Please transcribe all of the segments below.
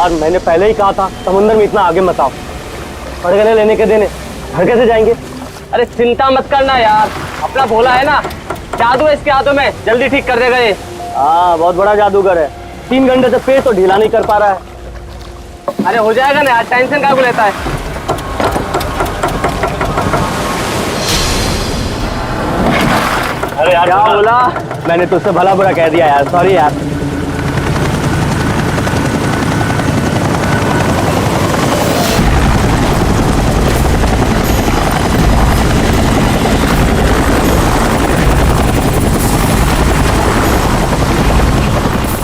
यार मैंने पहले ही कहा था समुद्र में इतना आगे मत आओ। पड़गले लेने के देने घर कैसे जाएंगे? अरे चिंता मत करना यार, अपना भोला है ना, जादू है इसके हाथों में, जल्दी ठीक कर देगा ये। हाँ बहुत बड़ा जादूगर है। 3 घंटे से पेट तो ढीला नहीं कर पा रहा है। अरे हो जाएगा ना यार, टेंशन काहे को लेता है। अरे यार क्या बोला? मैंने तुझसे भला बुरा कह दिया यार, सॉरी यार।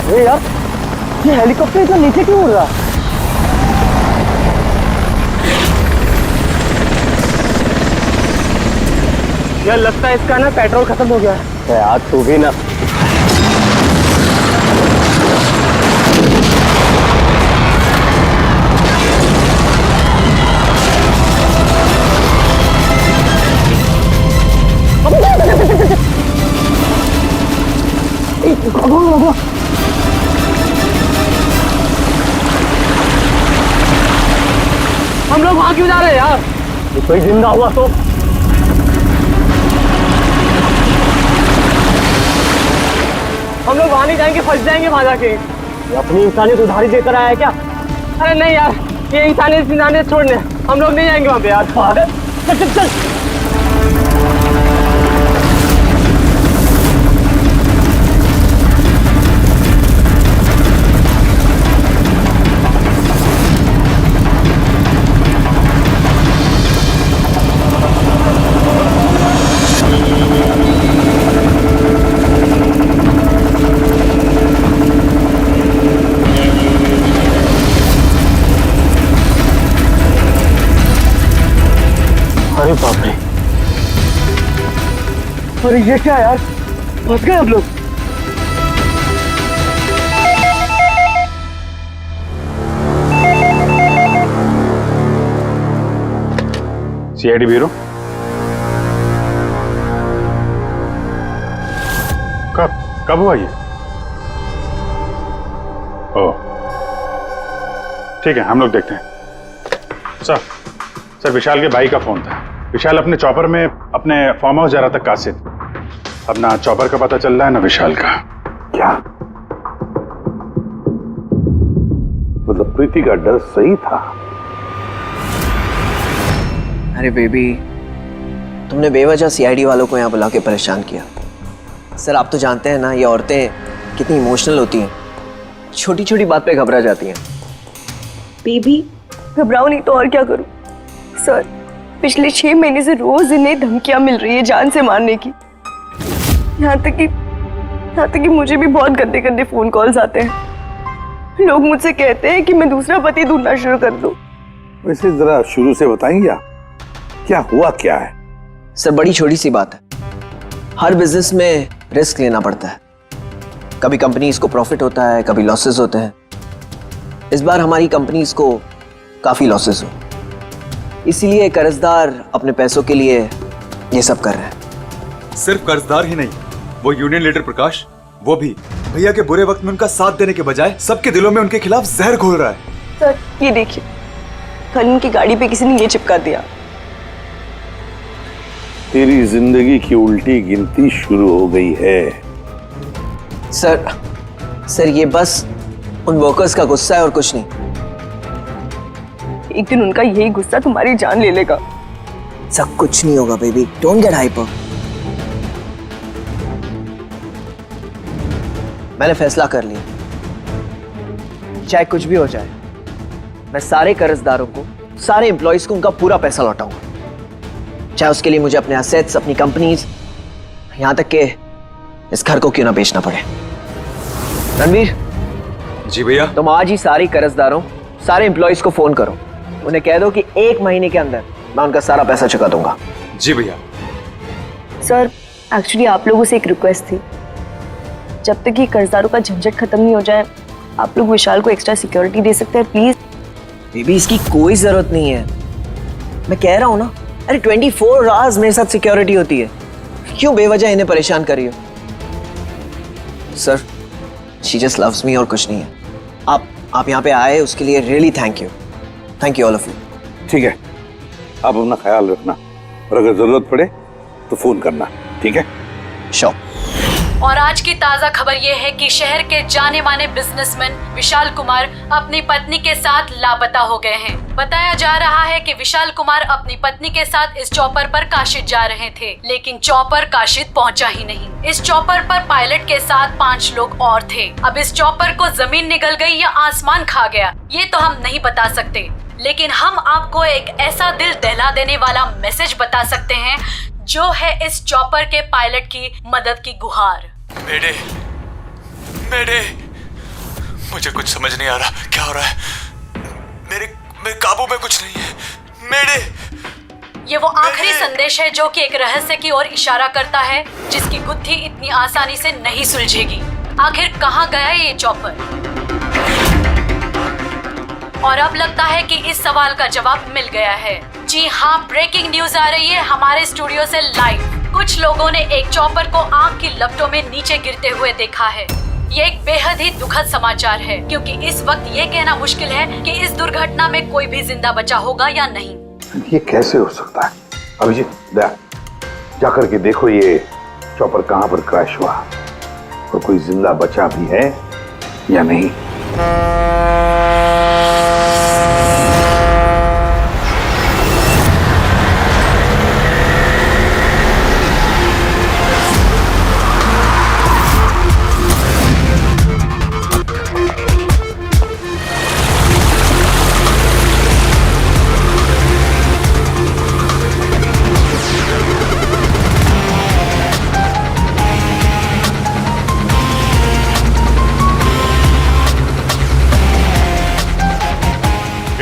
अरे यार ये हेलीकॉप्टर इतना नीचे क्यों उड़ रहा है? यार लगता है इसका ना पेट्रोल खत्म हो गया है। यार तू भी ना। हम लोग वहां क्यों जा रहे हैं यार? कोई जिंदा हुआ तो? हम लोग वहां नहीं जाएंगे, फंस जाएंगे वहां जाके। ये अपनी इंसानियत उधारी देकर आया है क्या? अरे नहीं यार, ये इंसानियत छोड़ने हम लोग नहीं जाएंगे वहां पे यार। चल चल चल। अरे बाप रे, अरे ये क्या यार, फंस गए हम लोग। सीआईडी ब्यूरो कब हुआ ये? ओह ठीक है, हम लोग देखते हैं। सर विशाल के भाई का फोन था। विशाल अपने चॉपर में अपने फार्म हाउस जा रहा था कासिद। अब ना चॉपर का पता चल रहा है ना विशाल का। क्या मतलब प्रीति का डर सही था? अरे बेबी, तुमने बेवजह सीआईडी वालों को यहाँ बुला के परेशान किया। सर आप तो जानते हैं ना, ये औरतें कितनी इमोशनल होती हैं, छोटी छोटी बात पे घबरा जाती हैं। बेबी घबराओ नहीं तो और क्या करूं? सर पिछले 6 महीने से रोज इन्हें धमकियां मिल रही है जान से मारने की। यहाँ तक कि मुझे भी बहुत गंदे गंदे फोन कॉल्स आते हैं। लोग मुझसे कहते हैं कि मैं दूसरा पति ढूंढना शुरू कर दूं। वैसे जरा शुरू से बताएंगे क्या हुआ क्या है? सर बड़ी छोटी सी बात है, हर बिजनेस में रिस्क लेना पड़ता है। कभी कंपनीज को प्रॉफिट होता है, कभी लॉसेस होते हैं। इस बार हमारी कंपनीज को काफी लॉसेस हो, इसीलिए कर्जदार अपने पैसों के लिए ये सब कर रहे हैं। सिर्फ कर्जदार ही नहीं, वो यूनियन लीडर प्रकाश, वो भी भैया के बुरे वक्त में उनका साथ देने के बजाय सबके दिलों में उनके खिलाफ जहर घोल रहा है। सर ये देखिए, कल उनकी गाड़ी पे किसी ने ये चिपका दिया। तेरी जिंदगी की उल्टी गिनती शुरू हो गई है। सर ये बस उन वर्कर्स का गुस्सा है और कुछ नहीं। एक दिन उनका यही गुस्सा तुम्हारी जान ले लेगा। सब कुछ नहीं होगा बेबी, डोंट गेट हाइपर। मैंने फैसला कर लिया, चाहे कुछ भी हो जाए, मैं सारे कर्जदारों को, सारे एम्प्लॉइज को उनका पूरा पैसा लौटाऊंगा, चाहे उसके लिए मुझे अपने एसेट्स, अपनी कंपनीज, यहां तक के इस घर को क्यों ना बेचना पड़े। रणवीर जी भैया। तुम आज ही सारे कर्जदारों, सारे एम्प्लॉइज को फोन करो, उन्हें कह दो कि 1 महीने के अंदर मैं उनका सारा पैसा चुका दूंगा। जी भैया। सर एक्चुअली आप लोगों से एक रिक्वेस्ट थी, जब तक ये कर्जदारों का झंझट खत्म नहीं हो जाए, आप लोग विशाल को एक्स्ट्रा सिक्योरिटी दे सकते हैं प्लीज। बेबी इसकी कोई जरूरत नहीं है, मैं कह रहा हूं ना। अरे 24 आवर्स मेरे साथ सिक्योरिटी होती है, क्यों बेवजह इन्हें परेशान कर रही हो? Sir she just loves me और कुछ नहीं है। आप यहाँ पे आए उसके लिए really thank you all of you. ठीक है, आप अपना ख्याल रखना और अगर जरूरत पड़े तो फोन करना, ठीक है? श्योर। और आज की ताजा खबर ये है कि शहर के जाने माने बिजनेसमैन विशाल कुमार अपनी पत्नी के साथ लापता हो गए हैं। बताया जा रहा है कि विशाल कुमार अपनी पत्नी के साथ इस चॉपर पर काशिद जा रहे थे, लेकिन चॉपर काशिद पहुंचा ही नहीं। इस चॉपर पर पायलट के साथ 5 लोग और थे। अब इस चॉपर को जमीन निगल गई या आसमान खा गया, ये तो हम नहीं बता सकते, लेकिन हम आपको एक ऐसा दिल दहला देने वाला मैसेज बता सकते हैं जो है इस चॉपर के पायलट की मदद की गुहार। मेरे मुझे कुछ समझ नहीं आ रहा, क्या हो रहा है? मेरे काबू में कुछ नहीं है। मेरे ये वो आखिरी संदेश है जो कि एक रहस्य की ओर इशारा करता है, जिसकी गुत्थी इतनी आसानी से नहीं सुलझेगी। आखिर कहाँ गया ये चॉपर? और अब लगता है कि इस सवाल का जवाब मिल गया है। जी हाँ, ब्रेकिंग न्यूज आ रही है हमारे स्टूडियो से लाइव। कुछ लोगों ने एक चॉपर को आग की लपटों में नीचे गिरते हुए देखा है। ये एक बेहद ही दुखद समाचार है, क्योंकि इस वक्त ये कहना मुश्किल है कि इस दुर्घटना में कोई भी जिंदा बचा होगा या नहीं। ये कैसे हो सकता है? अभिजीत, जाकर के देखो ये चॉपर कहाँ पर क्रैश हुआ और कोई जिंदा बचा भी है या नहीं।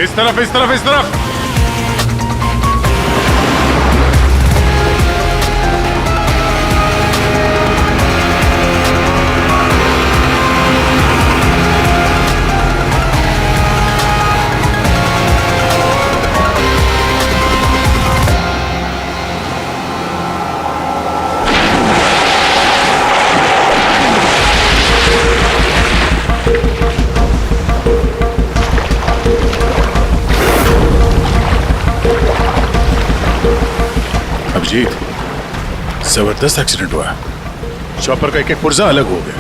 इस तरफ, इस तरफ, इस तरफ। अभिजीत, जबरदस्त एक्सीडेंट हुआ। चॉपर का एक पुर्जा अलग हो गया।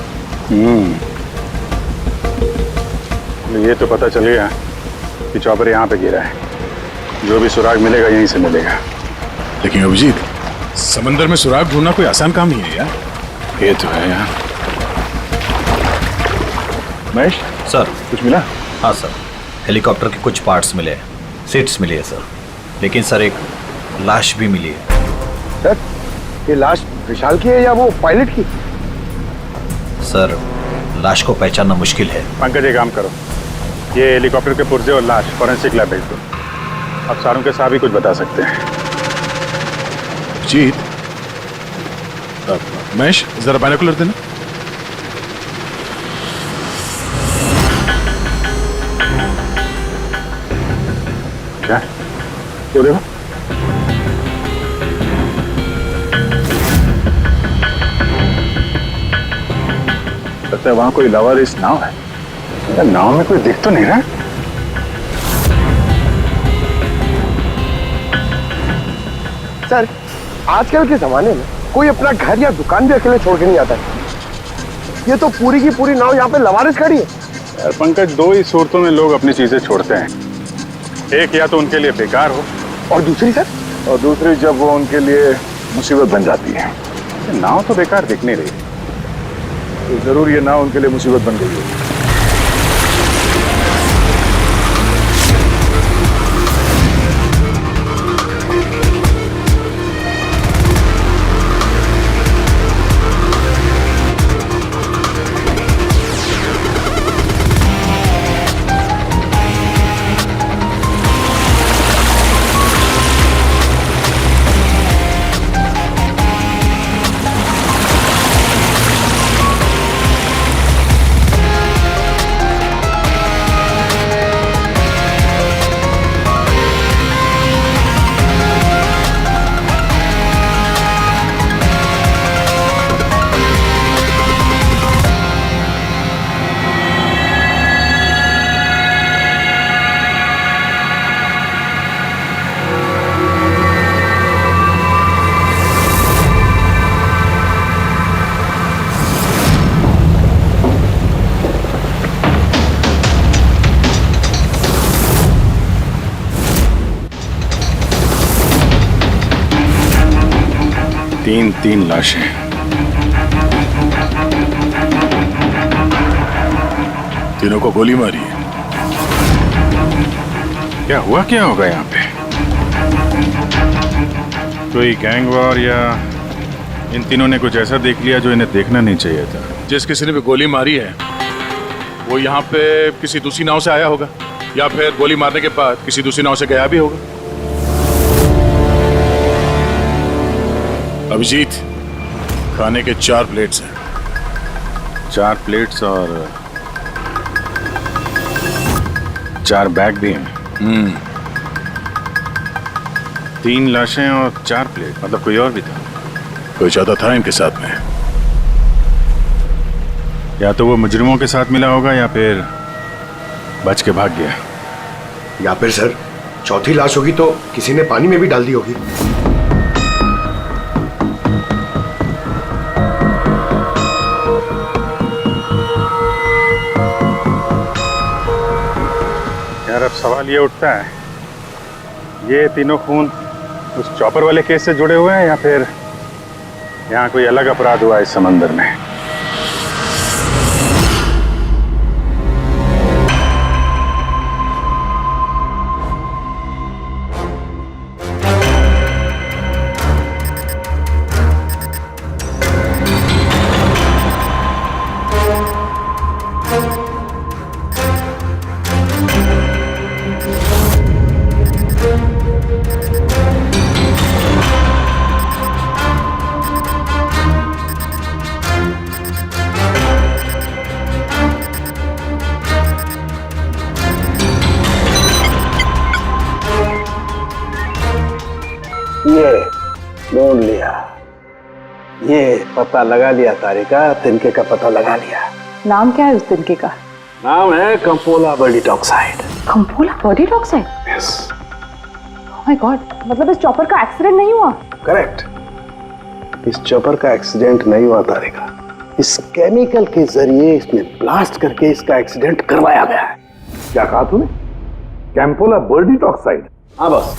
ये तो पता चल गया कि चॉपर यहाँ पे गिरा है। जो भी सुराग मिलेगा यहीं से मिलेगा। लेकिन अभिजीत, समंदर में सुराग ढूंढना कोई आसान काम नहीं है यार। ये तो है यार। महेश सर, कुछ मिला? हाँ सर, हेलीकॉप्टर के कुछ पार्ट्स मिले, सीट्स मिली है सर, लेकिन सर एक लाश भी मिली है। सर, ये लाश विशाल की है या वो पायलट की? सर, लाश को पहचानना मुश्किल है। पंकज, एक काम करो, ये हेलीकॉप्टर के पुर्जे और लाश फॉरेंसिक लैब भेज दो। अब सारों के साथ भी कुछ बता सकते हैं। अभिजीत, महेश जरा बाइनोकुलर देना। क्या? वो देखो। लगता है वहां कोई लावारिस नाव है। यार, नाव में कोई दिख तो नहीं रहा। सर, आजकल के जमाने में कोई अपना घर या दुकान भी अकेले छोड़ के नहीं आता है। ये तो पूरी की पूरी नाव यहाँ पे लवारिस खड़ी है। यार पंकज, दो ही सूरतों में लोग अपनी चीजें छोड़ते हैं। एक, या तो उनके लिए बेकार हो, और दूसरी सर? और दूसरी जब वो उनके लिए मुसीबत बन जाती है। नाव तो बेकार दिख नहीं रही, तो जरूर ये नाव उनके लिए मुसीबत बन गई है। तीन लाशें। तीनों को गोली मारी है। क्या हुआ, क्या होगा यहाँ पे? कोई गैंग वॉर या इन तीनों ने कुछ ऐसा देख लिया जो इन्हें देखना नहीं चाहिए था। जिस किसी ने भी गोली मारी है वो यहाँ पे किसी दूसरी नाव से आया होगा या फिर गोली मारने के बाद किसी दूसरी नाव से गया भी होगा। अभिजीत, खाने के 4 प्लेट्स हैं। 4 प्लेट्स और 4 बैग भी हैं। 3 लाशें और 4 प्लेट, मतलब कोई और भी था? कोई ज्यादा था इनके साथ में। या तो वो मुजरिमों के साथ मिला होगा या फिर बच के भाग गया। या फिर सर चौथी लाश होगी तो किसी ने पानी में भी डाल दी होगी। यार अब सवाल ये उठता है, ये तीनों खून उस चॉपर वाले केस से जुड़े हुए हैं या फिर यहाँ कोई अलग अपराध हुआ इस समंदर में? ये ढूंढ लिया, ये पता लगा लिया तारिका, तिनके का पता लगा लिया। नाम क्या है उस तिनके का? नाम है कंपोला बर्डीटॉक्साइड। कंपोला बर्डीटॉक्साइड? यस। ओह माय गॉड, मतलब इस चॉपर का एक्सीडेंट नहीं हुआ? करेक्ट, इस चॉपर का एक्सीडेंट नहीं हुआ तारिका, इस केमिकल के जरिए इसमें ब्लास्ट करके इसका एक्सीडेंट करवाया गया है। क्या कहा तूने? कैंपोला बर्डीटॉक्साइड? हाँ बस,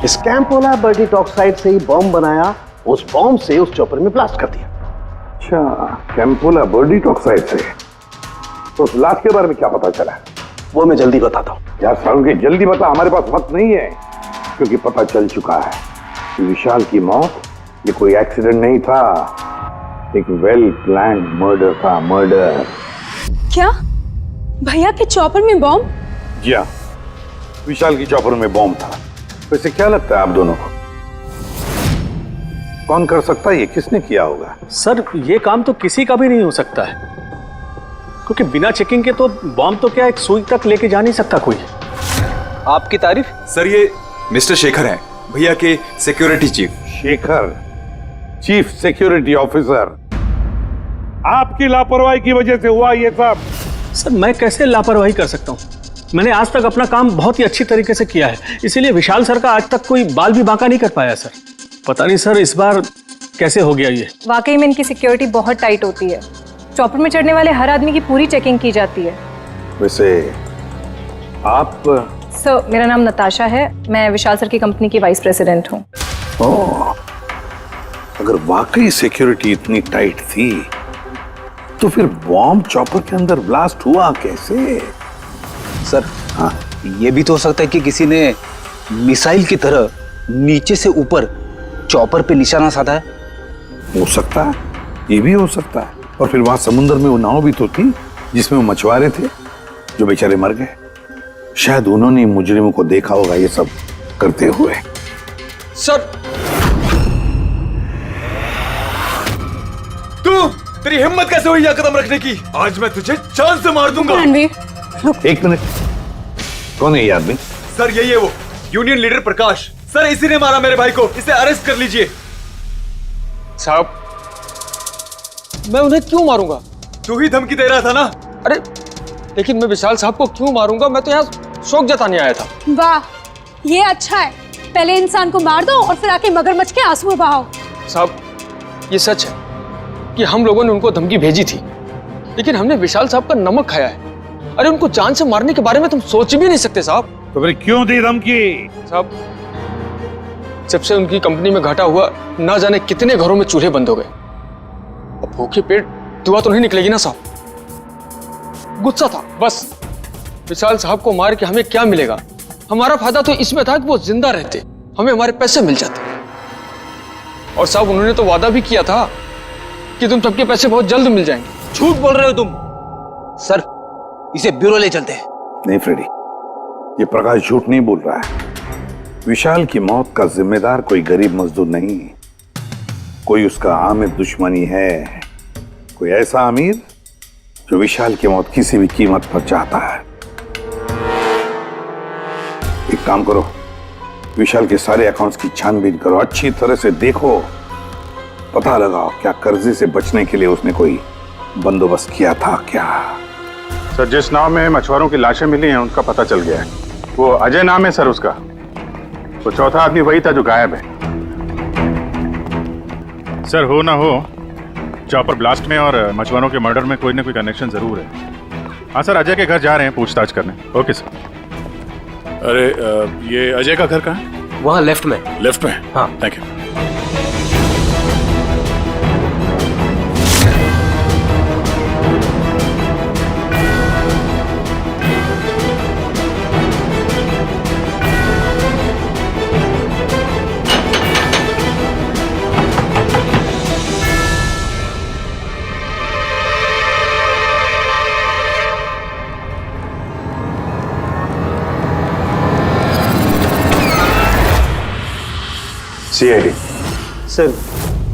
इस कैंपोला बर्डीटॉक्साइड से ही बॉम्ब बनाया, उस बॉम्ब से उस चॉपर में ब्लास्ट कर दिया। अच्छा, कैंपोला बर्डीटॉक्साइड से। तो उस लाश के बारे में क्या पता चला? वो मैं जल्दी बताता हूँ। यार सारुण के जल्दी बता, हमारे पास वक्त नहीं है, क्योंकि पता चल चुका है कि विशाल की मौत ये कोई एक्सीडेंट नहीं था, एक वेल प्लान्ड मर्डर था। मर्डर। क्या भैया के चॉपर में बॉम्ब? जी हाँ, विशाल की चॉपर में बॉम्ब था। वैसे क्या लगता है आप दोनों को, कौन कर सकता है? ये किसने किया होगा? सर ये काम तो किसी का भी नहीं हो सकता है, क्योंकि बिना चेकिंग के तो बॉम्ब तो क्या एक सुई तक लेके जा नहीं सकता कोई। आपकी तारीफ? सर ये मिस्टर शेखर हैं, भैया के security chief. Shekhar, chief security officer. आपकी लापरवाही की वजह से हुआ ये सब। सर मैं कैसे लापरवाही कर सकता हूँ? मैंने आज तक अपना काम बहुत ही अच्छी तरीके से किया है, इसीलिए विशाल सर का आज तक कोई बाल भी बांका नहीं कर पाया सर। पता नहीं सर इस बार कैसे हो गया ये। वाकई में इनकी सिक्योरिटी बहुत टाइट होती है। चॉपर में चढ़ने वाले हर आदमी की पूरी चेकिंग की जाती है। वैसे आप? सर मेरा नाम नताशा है, मैं विशाल सर की कंपनी की वाइस प्रेसिडेंट हूँ। ओह, अगर वाकई सिक्योरिटी इतनी टाइट थी तो फिर बॉम्ब चॉपर के अंदर ब्लास्ट हुआ कैसे? सर हाँ, ये भी तो हो सकता है कि किसी ने मिसाइल की तरह नीचे से ऊपर चॉपर पे निशाना साधा है। हो सकता है, ये भी हो सकता है। और फिर वहां समुद्र में वो नाव भी तो थी जिसमें वो मछुआरे थे जो बेचारे मर गए। शायद उन्होंने मुजरिमों को देखा होगा ये सब करते हुए। सर तेरी हिम्मत कैसे हुई यह कदम रखने की? आज मैं तुझे जान से मार दूंगा। एक मिनट, कौन है ये आदमी? सर यही है वो यूनियन लीडर प्रकाश। सर इसी ने मारा मेरे भाई को, इसे अरेस्ट कर लीजिए। साहब मैं उन्हें क्यों मारूंगा? तू ही धमकी दे रहा था ना। अरे लेकिन मैं विशाल साहब को क्यों मारूंगा? मैं तो यहाँ शोक जताने आया था। वाह, ये अच्छा है। पहले इंसान को मार दो और फिर आके मगरमच्छ के आंसू बहाओ। साहब ये सच है कि हम लोगों ने उनको धमकी भेजी थी, लेकिन हमने विशाल साहब का नमक खाया है। अरे उनको जान से मारने के बारे में तुम सोच भी नहीं सकते साहब। तो फिर क्यों दी धमकी? साहब जब से उनकी कंपनी में घाटा हुआ, ना जाने कितने घरों में चूल्हे बंद हो गए। अब भूखे पेट दुआ तो नहीं निकलेगी ना साहब। गुस्सा था बस। विशाल साहब को मार के हमें क्या मिलेगा? हमारा फायदा तो इसमें था कि वो जिंदा रहते, हमें हमारे पैसे मिल जाते। और साहब उन्होंने तो वादा भी किया था कि तुम सबके पैसे बहुत जल्द मिल जाएंगे। झूठ बोल रहे हो तुम। सर, इसे ब्यूरो ले चलते हैं। नहीं फ्रेडी, ये प्रकाश झूठ नहीं बोल रहा है। विशाल की मौत का जिम्मेदार कोई गरीब मजदूर नहीं, कोई उसका आमिर दुश्मनी है, कोई ऐसा अमीर जो विशाल की मौत किसी भी कीमत पर चाहता है। एक काम करो, विशाल के सारे अकाउंट्स की छानबीन करो, अच्छी तरह से देखो, पता लगाओ क्या कर्जे से बचने के लिए उसने कोई बंदोबस्त किया था क्या। सर, जिस नाव में मछुआरों की लाशें मिली हैं उनका पता चल गया है। वो अजय नाम है सर उसका। वो चौथा आदमी वही था जो गायब है। सर, हो ना हो, चॉपर ब्लास्ट में और मछुआरों के मर्डर में कोई ना कोई कनेक्शन जरूर है। हाँ सर, अजय के घर जा रहे हैं पूछताछ करने। Okay sir. अरे ये अजय का घर कहाँ है? वहाँ लेफ्ट में। लेफ्ट में? हाँ। Thank you. सीआईडी। सर,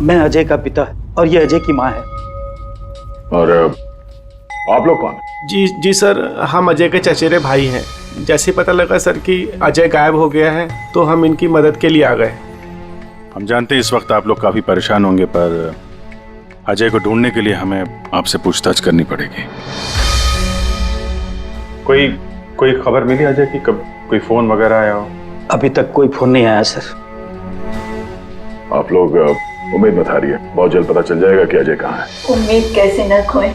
मैं अजय का पिता और ये अजय की माँ है। और आप लोग कौन? जी सर, हम अजय के चचेरे भाई हैं। जैसे पता लगा सर कि अजय गायब हो गया है तो हम इनकी मदद के लिए आ गए। हम जानते हैं इस वक्त आप लोग काफी परेशान होंगे, पर अजय को ढूंढने के लिए हमें आपसे पूछताछ करनी पड़ेगी। कोई खबर मिली अजय की? कब कोई फोन वगैरह आया हो? अभी तक कोई फोन नहीं आया सर। आप लोग उम्मीद मत हारिए, बहुत जल्द पता चल जाएगा कि अजय कहाँ है। उम्मीद कैसे न खोए,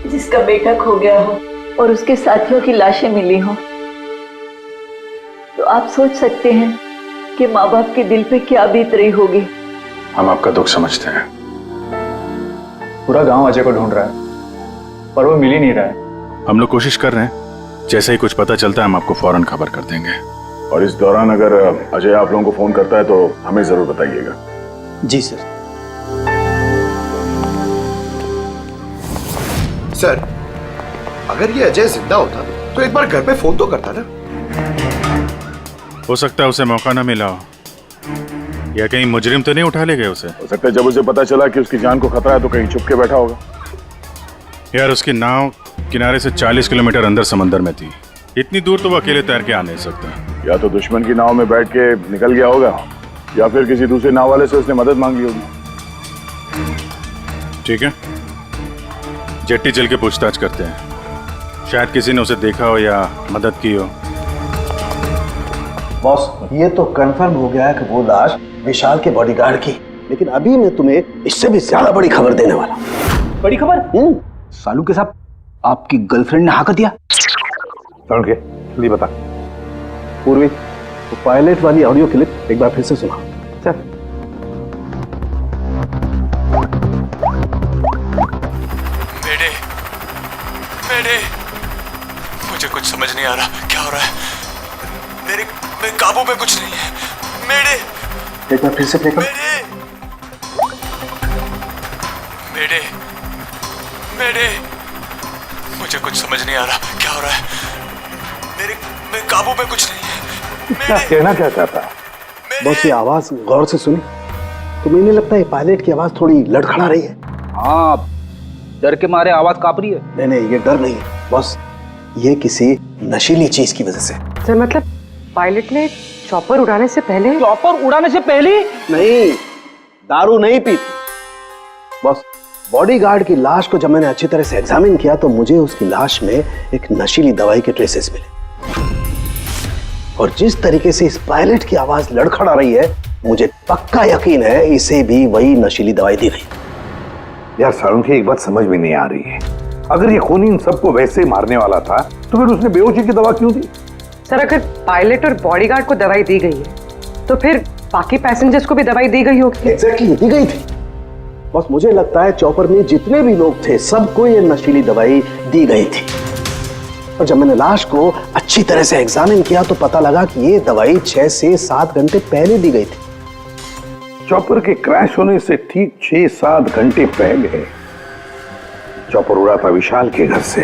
जिसका बेटा खो गया हो और उसके साथियों की लाशें मिली हो, तो आप सोच सकते हैं कि माँ बाप के दिल पे क्या बीत रही होगी। हम आपका दुख समझते हैं। पूरा गांव अजय को ढूंढ रहा है पर वो मिल ही नहीं रहा है। हम लोग कोशिश कर रहे हैं, जैसे ही कुछ पता चलता है हम आपको फौरन खबर कर देंगे। और इस दौरान अगर अजय आप लोगों को फोन करता है तो हमें जरूर बताइएगा। जी सर। सर, अगर ये अजय जिंदा होता तो एक बार घर पे फोन तो करता ना। हो सकता है उसे मौका ना मिला हो, या कहीं मुजरिम तो नहीं उठा ले गए उसे। हो सकता है जब उसे पता चला कि उसकी जान को खतरा है तो कहीं छुप के बैठा होगा। यार, उसकी नाव किनारे से 40 किलोमीटर अंदर समंदर में थी। इतनी दूर तो वो अकेले तैर के आ नहीं सकता। या तो दुश्मन की नाव में बैठ के निकल गया होगा, या फिर किसी दूसरे नाव वाले से उसने मदद मांगी होगी। ठीक है, जेट्टी चल के पूछताछ करते हैं। शायद किसी ने उसे देखा हो या मदद की हो। बॉस, ये तो कंफर्म हो गया है कि वो लाश विशाल के बॉडीगार्ड की, लेकिन अभी मैं तुम्हें इससे भी ज्यादा बड़ी खबर देने वाला हूं। बड़ी खबर? सालू के साथ आपकी गर्लफ्रेंड ने हाँ कर दिया? कौन के? जल्दी बता। पूर्वी, वो पायलट वाली ऑडियो क्लिप एक बार फिर से सुना। चल। मेरे मुझे कुछ समझ नहीं आ रहा, क्या हो रहा है? मेरे काबू में कुछ नहीं है। मेरे एक बार फिर से प्ले कर। मेरे मुझे कुछ समझ नहीं आ रहा, क्या हो रहा है? मेरे काबू में कुछ नहीं है। क्या कहना क्या चाहता है? बस ये आवाज गौर से सुनी तो मुझे लगता है पायलट की आवाज थोड़ी लड़खड़ा रही है। हाँ, डर के मारे आवाज कांप रही है। नहीं, ये डर नहीं है बस, ये किसी नशीली चीज की वजह से। सर, मतलब पायलट ने चॉपर उड़ाने से पहले? चॉपर उड़ाने से पहले? नहीं, दारू नहीं पी थी। बस बॉडीगार्ड की लाश को जब मैंने अच्छी तरह से एग्जामिन किया तो मुझे उसकी लाश में एक नशीली दवाई के ट्रेसेस मिले, और जिस तरीके से इस पायलट की आवाज लड़खड़ा रही है मुझे पक्का यकीन है इसे भी वही नशीली दवाई दी गई। यार सारुंखी, एक बात समझ में नहीं आ रही है, अगर ये खूनी इन सबको वैसे मारने वाला था तो फिर उसने बेहोशी की दवा क्यों दी? सर, अगर पायलट और बॉडीगार्ड को दवाई दी गई है तो फिर बाकी पैसेंजर्स को भी दवाई दी गई होगी। एग्जैक्टली, दी गई थी। बस मुझे लगता है चॉपर में जितने भी लोग थे सबको ये नशीली दवाई दी गई थी। और जब मैंने लाश को अच्छी तरह से एग्जामिन किया तो पता लगा कि ये दवाई 6 से 7 घंटे पहले दी गई थी। चॉपर के क्रैश होने से ठीक 6-7 घंटे पहले चॉपर उड़ा था विशाल के घर से।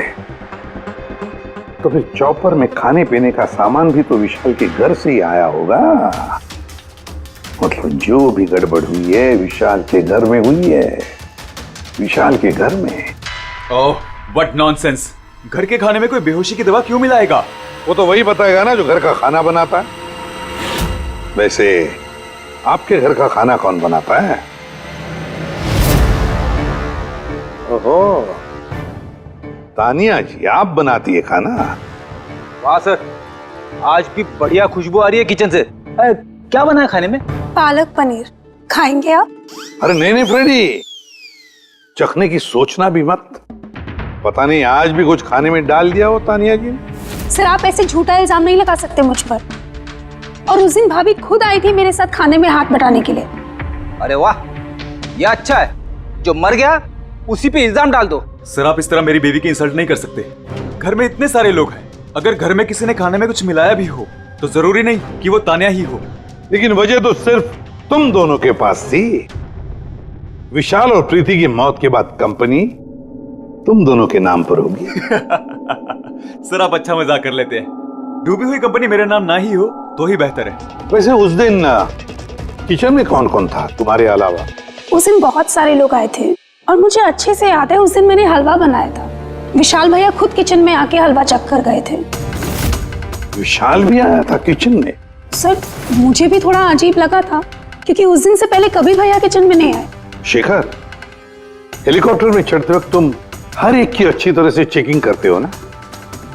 तो फिर चॉपर में खाने पीने का सामान भी तो विशाल के घर से ही आया होगा। मतलब जो भी गड़बड़ हुई है विशाल के घर में हुई है, विशाल के घर में। ओह, व्हाट नॉनसेंस। घर के खाने में कोई बेहोशी की दवा क्यों मिलाएगा? वो तो वही बताएगा ना जो घर का खाना बनाता है। वैसे आपके घर का खाना कौन बनाता है? ओहो, तानिया जी आप बनाती है खाना? वाह सर, आज भी बढ़िया खुशबू आ रही है किचन से। क्या बना है खाने में? पालक पनीर। खाएंगे आप? अरे नहीं फ्रेडी, चखने की सोचना भी मत। पता नहीं आज भी कुछ खाने में डाल दिया हो तानिया जी ने। सर आप ऐसे झूठा इल्जाम नहीं लगा सकते मुझ पर। और उस दिन भाभी खुद आई थी मेरे साथ खाने में हाथ बटाने के लिए। अरे वाह, ये अच्छा है, जो मर गया उसी पे इल्जाम डाल दो। सर आप इस तरह मेरी बेबी की इंसल्ट नहीं कर सकते। घर में इतने सारे लोग हैं, अगर घर में किसी ने खाने में कुछ मिलाया भी हो तो जरूरी नहीं कि वो तानिया ही हो। लेकिन वजह तो सिर्फ तुम दोनों के पास थी। विशाल और प्रीति की मौत के बाद कंपनी तुम दोनों के नाम पर होगी। सर आप अच्छा मजाक कर लेते हैं। डूबी हुई कंपनी मेरे नाम ना ही हो तो ही बेहतर है। वैसे उस दिन किचन में कौन कौन था तुम्हारे अलावा? उस दिन बहुत सारे लोग आए थे और मुझे अच्छे से याद है उस दिन मैंने हलवा बनाया था। विशाल भैया खुद किचन में आके हलवा चख कर गए थे। विशाल भी आया था किचन में? सर मुझे भी थोड़ा अजीब लगा था क्योंकि उस दिन से पहले कभी भैया किचन में नहीं आए। शेखर, हेलीकॉप्टर में चढ़ते वक्त तुम हर एक की अच्छी तरह से चेकिंग करते हो ना?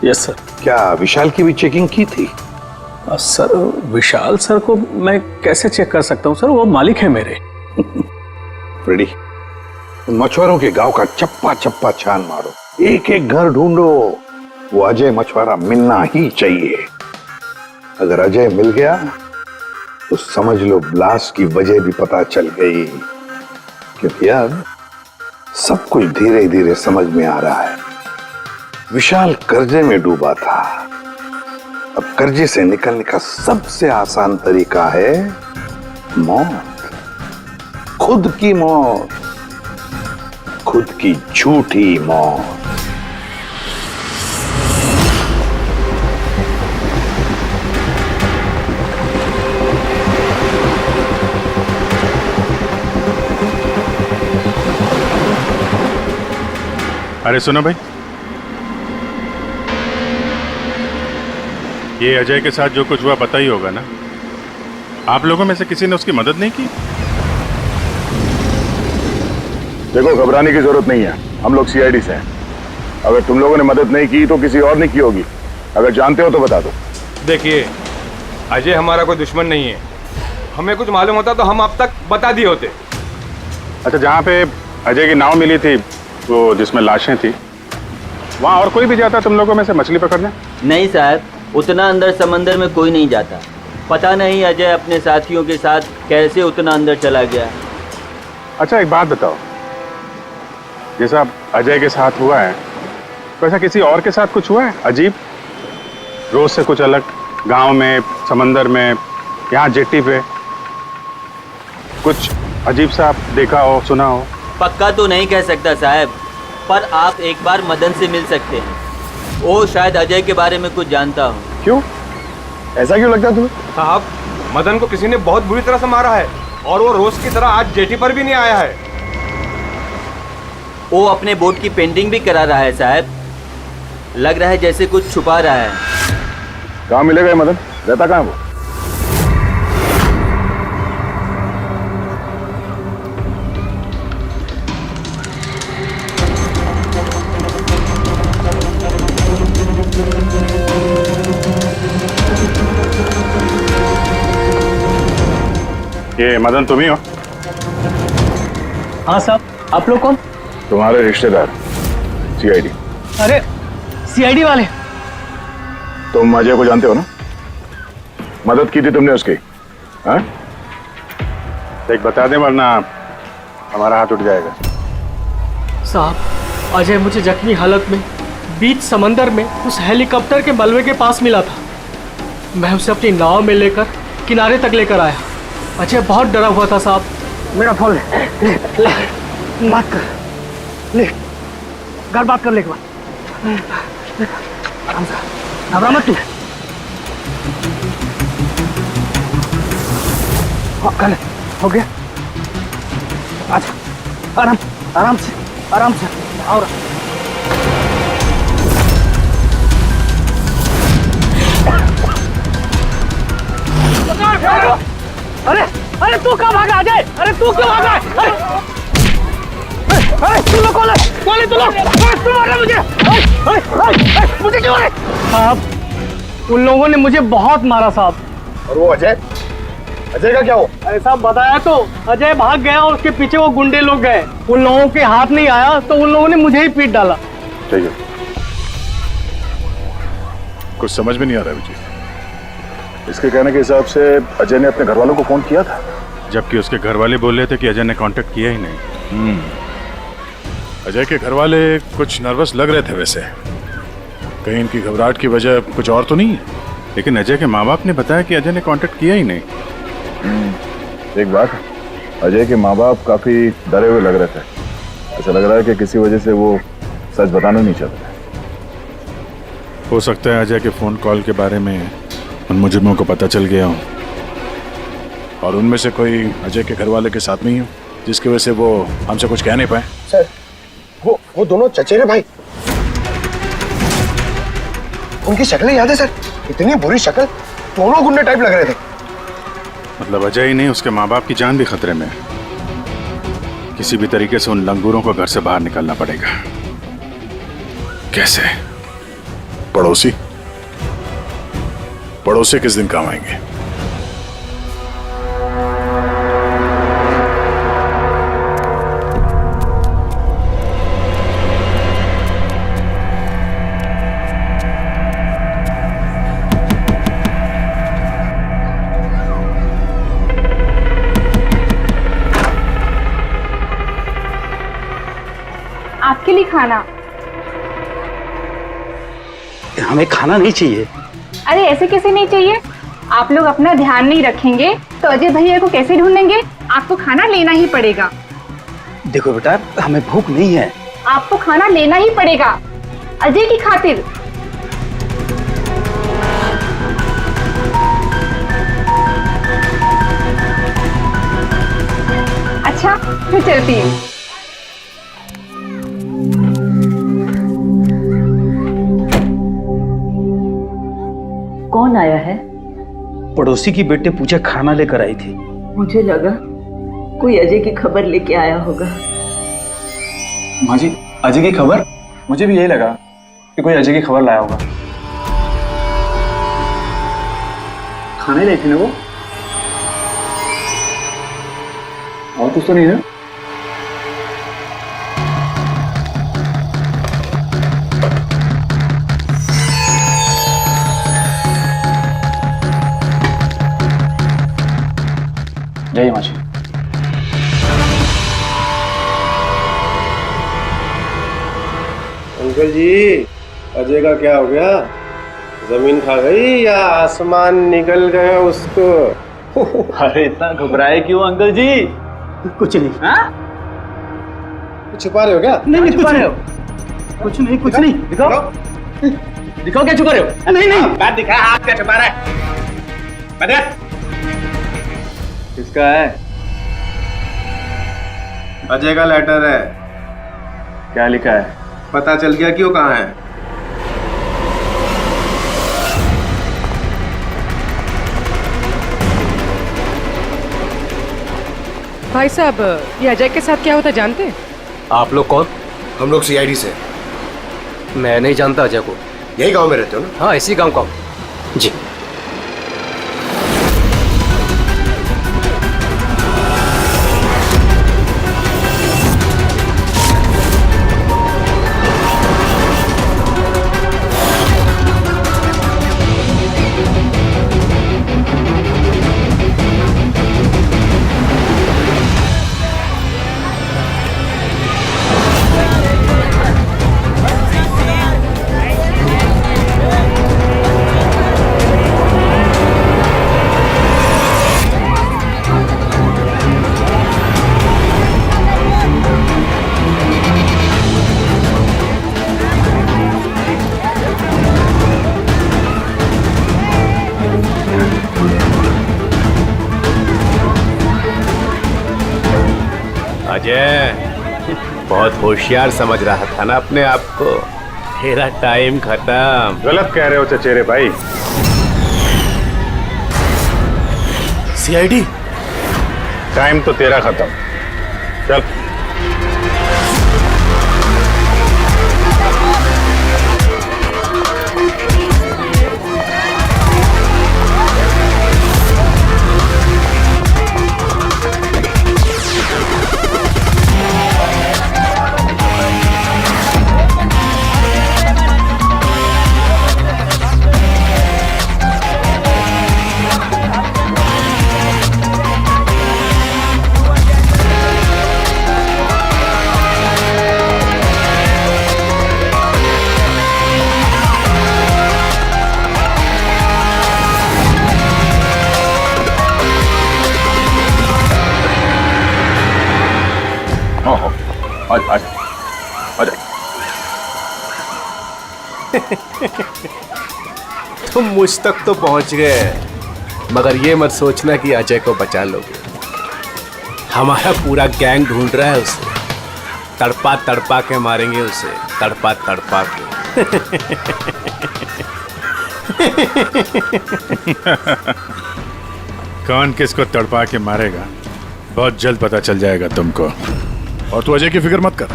Yes sir. क्या विशाल की भी चेकिंग की थी? सर विशाल सर को मैं कैसे चेक कर सकता हूँ सर, वो मालिक है मेरे। फ्रेडी, मछुआरों के गांव का चप्पा चप्पा छान मारो, एक एक घर ढूंढो। वो अजय मछुआरा मिलना ही चाहिए। अगर अजय मिल गया तो समझ लो ब्लास्ट की वजह भी पता चल गई। क्योंकि अब सब कुछ धीरे धीरे समझ में आ रहा है। विशाल कर्जे में डूबा था। अब कर्जे से निकलने का सबसे आसान तरीका है मौत। खुद की मौत, खुद की झूठी मौत। अरे सुनो भाई, ये अजय के साथ जो कुछ हुआ पता ही होगा ना। आप लोगों में से किसी ने उसकी मदद नहीं की? देखो, घबराने की जरूरत नहीं है, हम लोग सीआईडी से हैं। अगर तुम लोगों ने मदद नहीं की तो किसी और ने की होगी। अगर जानते हो तो बता दो। देखिए, अजय हमारा कोई दुश्मन नहीं है। हमें कुछ मालूम होता तो हम अब तक बता दिए होते। अच्छा, जहाँ पे अजय की नाव मिली थी, वो जिसमें लाशें थी, वहाँ और कोई भी जाता तुम लोगों में से मछली पकड़ने? नहीं साहब, उतना अंदर समंदर में कोई नहीं जाता। पता नहीं अजय अपने साथियों के साथ कैसे उतना अंदर चला गया। अच्छा एक बात बताओ, जैसा अजय के साथ हुआ है वैसा किसी और के साथ कुछ हुआ है अजीब, रोज से कुछ अलग? गांव में, समंदर में, यहाँ जेट्टी पे कुछ अजीब सा आप देखा हो, सुना हो? पक्का तो नहीं कह सकता साहब, पर आप एक बार मदन से मिल सकते हैं। वो शायद अजय के बारे में कुछ जानता हो। क्यों? ऐसा क्यों लगता है तुम्हें? साहब, मदन को किसी ने बहुत बुरी तरह से मारा है और वो रोज की तरह आज जेटी पर भी नहीं आया है। वो अपने बोट की पेंटिंग भी करा रहा है साहब। लग रहा है जैसे कुछ छुपा रहा है। कहाँ मिलेगा ये मदन? रहता कहाँ है वो? ये मदन तुम ही हो? हाँ साहब, आप लोग कौन? तुम्हारे रिश्तेदार, सीआईडी। अरे सीआईडी वाले? तुम अजय को जानते हो ना? मदद की थी तुमने उसकी, हाँ? एक बता दे वरना हमारा हाथ उठ जाएगा। साहब, अजय मुझे जख्मी हालत में बीच समंदर में उस हेलीकॉप्टर के मलबे के पास मिला था। मैं उसे अपनी नाव में लेकर किनारे तक लेकर आया। अजय बहुत डरा हुआ था साहब। मेरा फोन ले, बात कर, ले घर बात कर ले एक बार। आराम से, घबरा मत तू। हाँ, कर ले, हो गया। अच्छा, आराम आराम से, आराम से और अरे अरे तू कहाँ भागा अजय? अरे तू क्यों भागा? अरे तू लोग कौन है? तू लोग तू मारा मुझे? मुझे क्यों मारे? साहब, उन लोगों ने मुझे बहुत मारा साहब। और वो अजय, अजय का क्या हो? अरे साहब बताया तो, अजय भाग गया और उसके पीछे वो गुंडे लोग गए। उन लोगों के हाथ नहीं आया तो उन लोगों ने मुझे ही पीट डाला। ठीक है, कुछ समझ में नहीं आ रहा विजय। इसके कहने के हिसाब से अजय ने अपने घर वालों को फोन किया था, जबकि उसके घर वाले बोल रहे थे कि अजय ने कांटेक्ट किया ही नहीं। अजय के घर वाले कुछ नर्वस लग रहे थे वैसे। कहीं इनकी घबराहट की वजह कुछ और तो नहीं है, लेकिन अजय के माँ बाप ने बताया कि अजय ने कांटेक्ट किया ही नहीं। एक बात, अजय के माँ बाप काफी डरे हुए लग रहे थे। ऐसा लग रहा है कि किसी वजह से वो सच बताना नहीं चाहते। हो सकता है अजय के फोन कॉल के बारे में उन मुजरिमों को पता चल गया हो और उनमें से कोई अजय के घर वाले के साथ नहीं हो, जिसकी वजह से वो हमसे कुछ कह नहीं पाए। सर, वो दोनों चचेरे भाई, उनकी शक्लें याद है सर? इतनी बुरी शक्ल, दोनों गुंडे टाइप लग रहे थे। मतलब अजय ही नहीं, उसके माँ बाप की जान भी खतरे में है। किसी भी तरीके से उन लंगूरों को घर से बाहर निकालना पड़ेगा। कैसे? पड़ोसी पड़ोसी किस दिन काम आएंगे? आपके लिए खाना। हमें खाना नहीं चाहिए। अरे ऐसे कैसे नहीं चाहिए? आप लोग अपना ध्यान नहीं रखेंगे तो अजय भैया को कैसे ढूंढेंगे? आपको खाना लेना ही पड़ेगा। देखो बेटा, हमें भूख नहीं है। आपको खाना लेना ही पड़ेगा अजय की खातिर। अच्छा, फिर चलती है। कौन आया है? पड़ोसी की बेटे पूजा खाना लेकर आई थी। मुझे लगा कोई अजय की खबर लेके आया होगा। माँ जी, अजय की खबर? मुझे भी यही लगा कि कोई अजय की खबर लाया होगा। खाने लाई थी ना वो? और कुछ तो नहीं है? जय माँ जी। अंकल जी, अजय का क्या हो गया? जमीन खा गई या आसमान निकल गया उसको? अरे इतना घबराए क्यों अंकल जी? कुछ नहीं। हाँ? छुपा रहे हो क्या? नहीं छुपा रहे हो। कुछ नहीं, कुछ नहीं। दिखाओ, दिखाओ क्या छुपा रहे हो? नहीं नहीं, बात दिखा, हाथ क्या छुपा रहा है? बता। किसका है? अजय का लेटर है। क्या लिखा है? पता चल गया कि वो कहाँ है। भाई साहब, ये अजय के साथ क्या होता जानते हैं? आप लोग कौन? हम लोग सीआईडी से। मैं नहीं जानता अजय को। यही गांव में रहते हो ना? हाँ, इसी गांव का। जी। बहुत होशियार समझ रहा था ना अपने आप को। तेरा टाइम खत्म। गलत कह रहे हो चचेरे भाई। सीआईडी टाइम तो तेरा खत्म। चल। तुम मुझ तक तो पहुंच गए, मगर ये मत सोचना कि अजय को बचा लोगे। हमारा पूरा गैंग ढूंढ रहा है उसे। तड़पा तड़पा के मारेंगे उसे, तड़पा तड़पा के। कौन किसको तड़पा के मारेगा बहुत जल्द पता चल जाएगा तुमको। और तू अजय की फिक्र मत कर,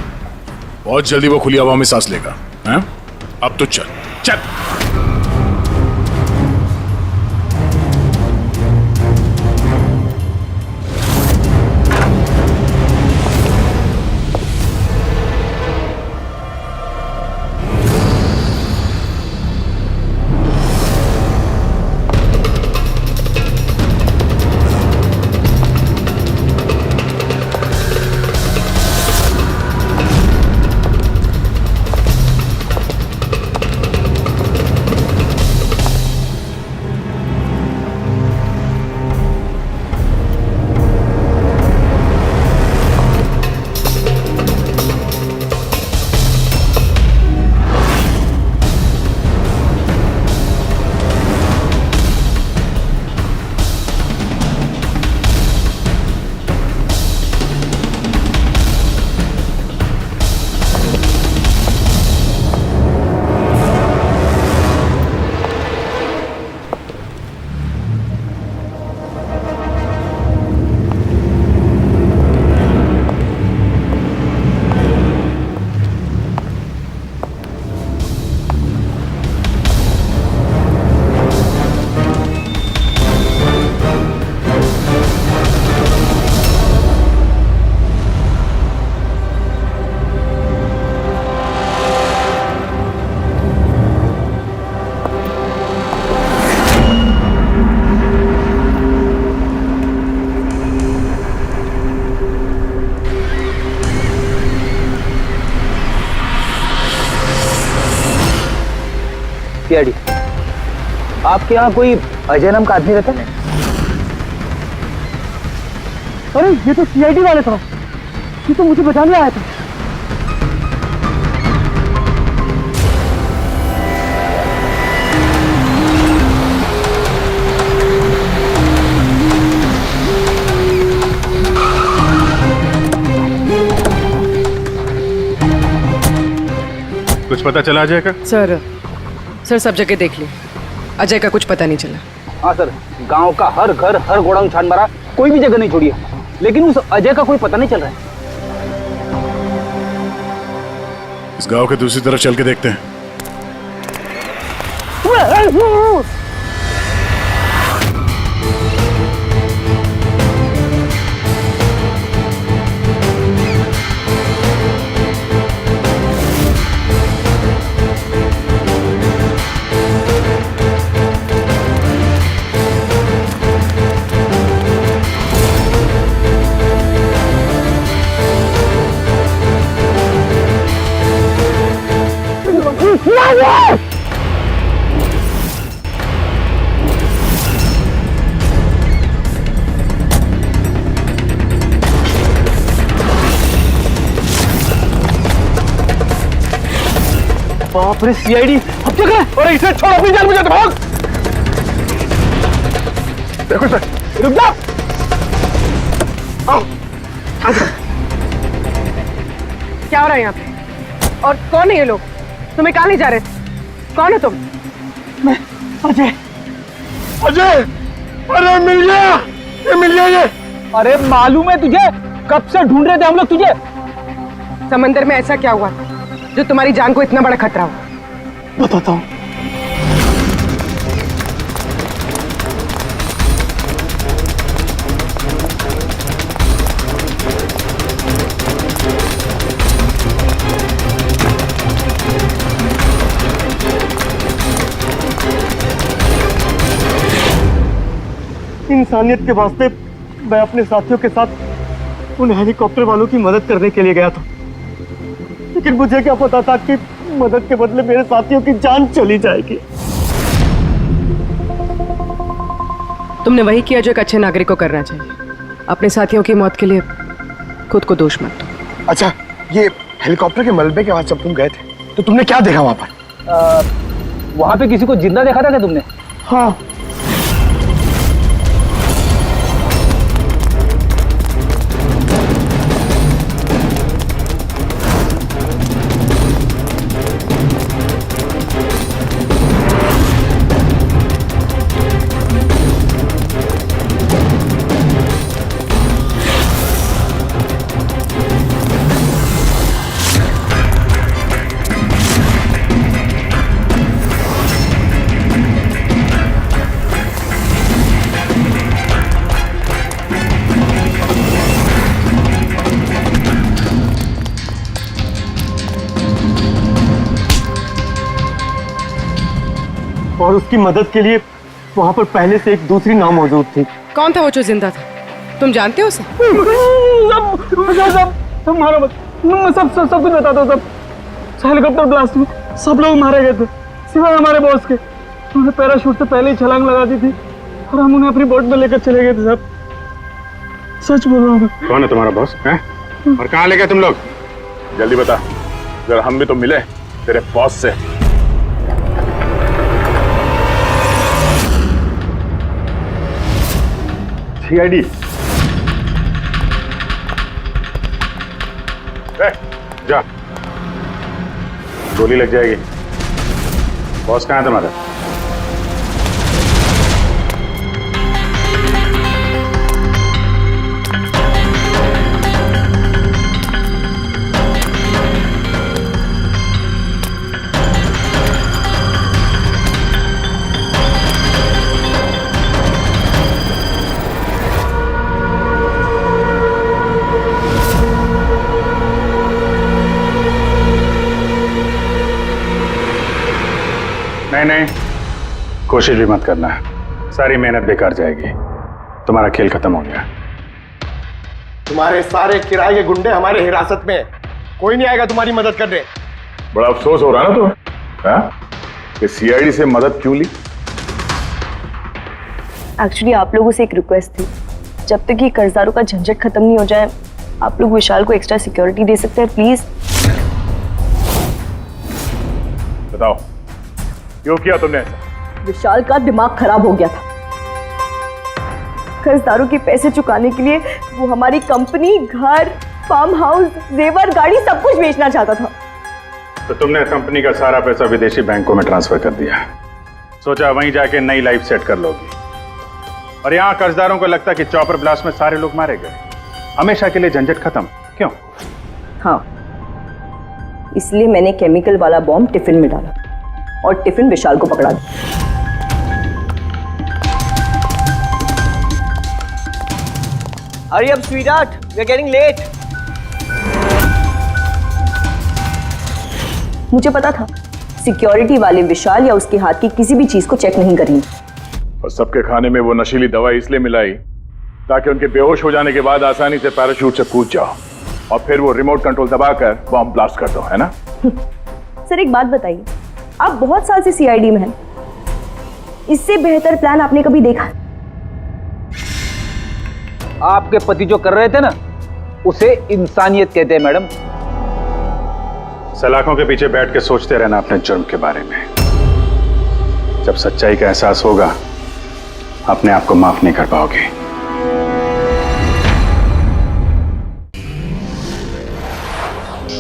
बहुत जल्दी वो खुली हवा में सांस लेगा। हैं? अब तो चल चल। सीआईडी, आपके यहाँ कोई अजय नाम का आदमी रहता है? अरे ये तो सीआईडी वाले था, ये तो मुझे बचाने आया था। कुछ पता चला अजय का? सर सब जगह देख ली, अजय का कुछ पता नहीं चला। हाँ सर, गांव का हर घर हर गोडाउन छान मारा, कोई भी जगह नहीं छोड़ी है, लेकिन उस अजय का कोई पता नहीं चल रहा है। इस गांव के दूसरी तरफ चल के देखते हैं। बाप रे सीआईडी, अब क्या करें? अरे इसे छोड़, अपनी जान बचा, भाग। देखो सर, रुक जा। आओ। क्या हो रहा है यहाँ पे? और कौन है ये लोग? तुम्हें कहाँ ले जा रहे थे? कौन हो तुम? मैं अजय। अजय, अरे मिल गया, ये मिल गया ये। अरे मालूम है तुझे, कब से ढूंढ रहे थे हम लोग तुझे। समंदर में ऐसा क्या हुआ जो तुम्हारी जान को इतना बड़ा खतरा हुआ? बताता हूँ। इंसानियत के वास्ते मैं अपने साथियों के साथ उन हेलीकॉप्टर वालों की मदद करने के लिए गया था, लेकिन मुझे क्या पता था कि मदद के बदले मेरे साथियों की जान चली जाएगी। तुमने वही किया जो एक अच्छे नागरिक को करना चाहिए। अपने साथियों की मौत के लिए खुद को दोष मत दो। अच्छा, ये हेलीकॉप्टर के मलबे के बाद जब तुम गए थे तो तुमने क्या देखा वहां पर? वहां पे किसी को जिंदा देखा था क्या तुमने? हाँ। और उसकी मदद के लिए वहां पर पहले से एक दूसरी नाव मौजूद थी। कौन था वो जो जिंदा था? तुम जानते हो उसे? सब मारो मत, मैं सब कुछ बताता हूँ। सब हेलीकॉप्टर ब्लास्ट में सब लोग मारे गए थे सिवाय हमारे बॉस के। उन्होंने पैराशूट से पहले ही छलांग लगा दी थी और हम उन्हें अपनी बोट में लेकर चले गए थे। सब सच बोल रहा हूँ। कौन है तुम्हारा बॉस है? और कहाँ ले गए तुम लोग? जल्दी बता, जरा हम भी तो मिले तेरे बॉस से। सीआईडी। जा, गोली लग जाएगी। बॉस कहाँ है तुम्हारा? नहीं, कोशिश भी मत करना, सारी मेहनत बेकार जाएगी। तुम्हारा खेल खत्म हो गया। तुम्हारे सारे किराए के गुंडे हमारे हिरासत में, कोई नहीं आएगा तुम्हारी मदद करने। बड़ा अफसोस हो रहा है ना तुम्हें कि सीआईडी से मदद क्यों ली? एक्चुअली आप लोगों से एक रिक्वेस्ट थी, जब तक ये कर्जदारों का झंझट खत्म नहीं हो जाए आप लोग विशाल को एक्स्ट्रा सिक्योरिटी दे सकते हैं प्लीज। बताओ क्यों किया तुमने ऐसा? विशाल का दिमाग खराब हो गया था। कर्जदारों के पैसे चुकाने के लिए वो हमारी कंपनी, घर, फार्म हाउस, जेवर, गाड़ी सब कुछ बेचना चाहता था। तो तुमने कंपनी का सारा पैसा विदेशी बैंकों में ट्रांसफर कर दिया, सोचा वहीं जाके नई लाइफ सेट कर लोगी। और यहाँ कर्जदारों को लगता कि चॉपर ब्लास्ट में सारे लोग मारे गए, हमेशा के लिए झंझट खत्म। क्यों? हाँ, इसलिए मैंने केमिकल वाला बॉम्ब टिफिन में डाला और टिफिन विशाल को पकड़ा दिया। Hurry up, sweetheart. We're getting late. मुझे पता था सिक्योरिटी वाले विशाल या उसके हाथ की किसी भी चीज को चेक नहीं करेंगे। और सबके खाने में वो नशीली दवा इसलिए मिलाई ताकि उनके बेहोश हो जाने के बाद आसानी से पैराशूट से कूद जाओ और फिर वो रिमोट कंट्रोल दबाकर बॉम्ब ब्लास्ट कर दो, है ना? सर एक बात बताइए, आप बहुत साल से सीआईडी में हैं, इससे बेहतर प्लान आपने कभी देखा? आपके पति जो कर रहे थे ना, उसे इंसानियत कहते हैं मैडम। सलाखों के पीछे बैठ के सोचते रहना अपने जुर्म के बारे में। जब सच्चाई का एहसास होगा अपने आप को माफ नहीं कर पाओगे। ये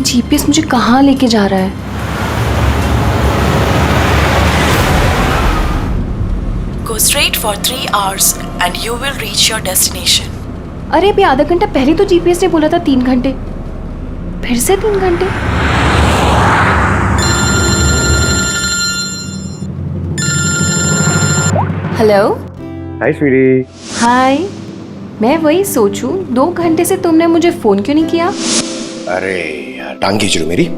जीपीएस मुझे कहाँ लेके जा रहा है? Go straight for 3 hours and you will reach your destination. अरे अभी आधा घंटा पहले तो जीपीएस ने बोला था 3 घंटे, फिर से 3 घंटे। हेलो। हाय स्वीटी। हाय। मैं वही सोचूं 2 घंटे से तुमने मुझे फोन क्यों नहीं किया? अरे यार टांग खींच रही मेरी।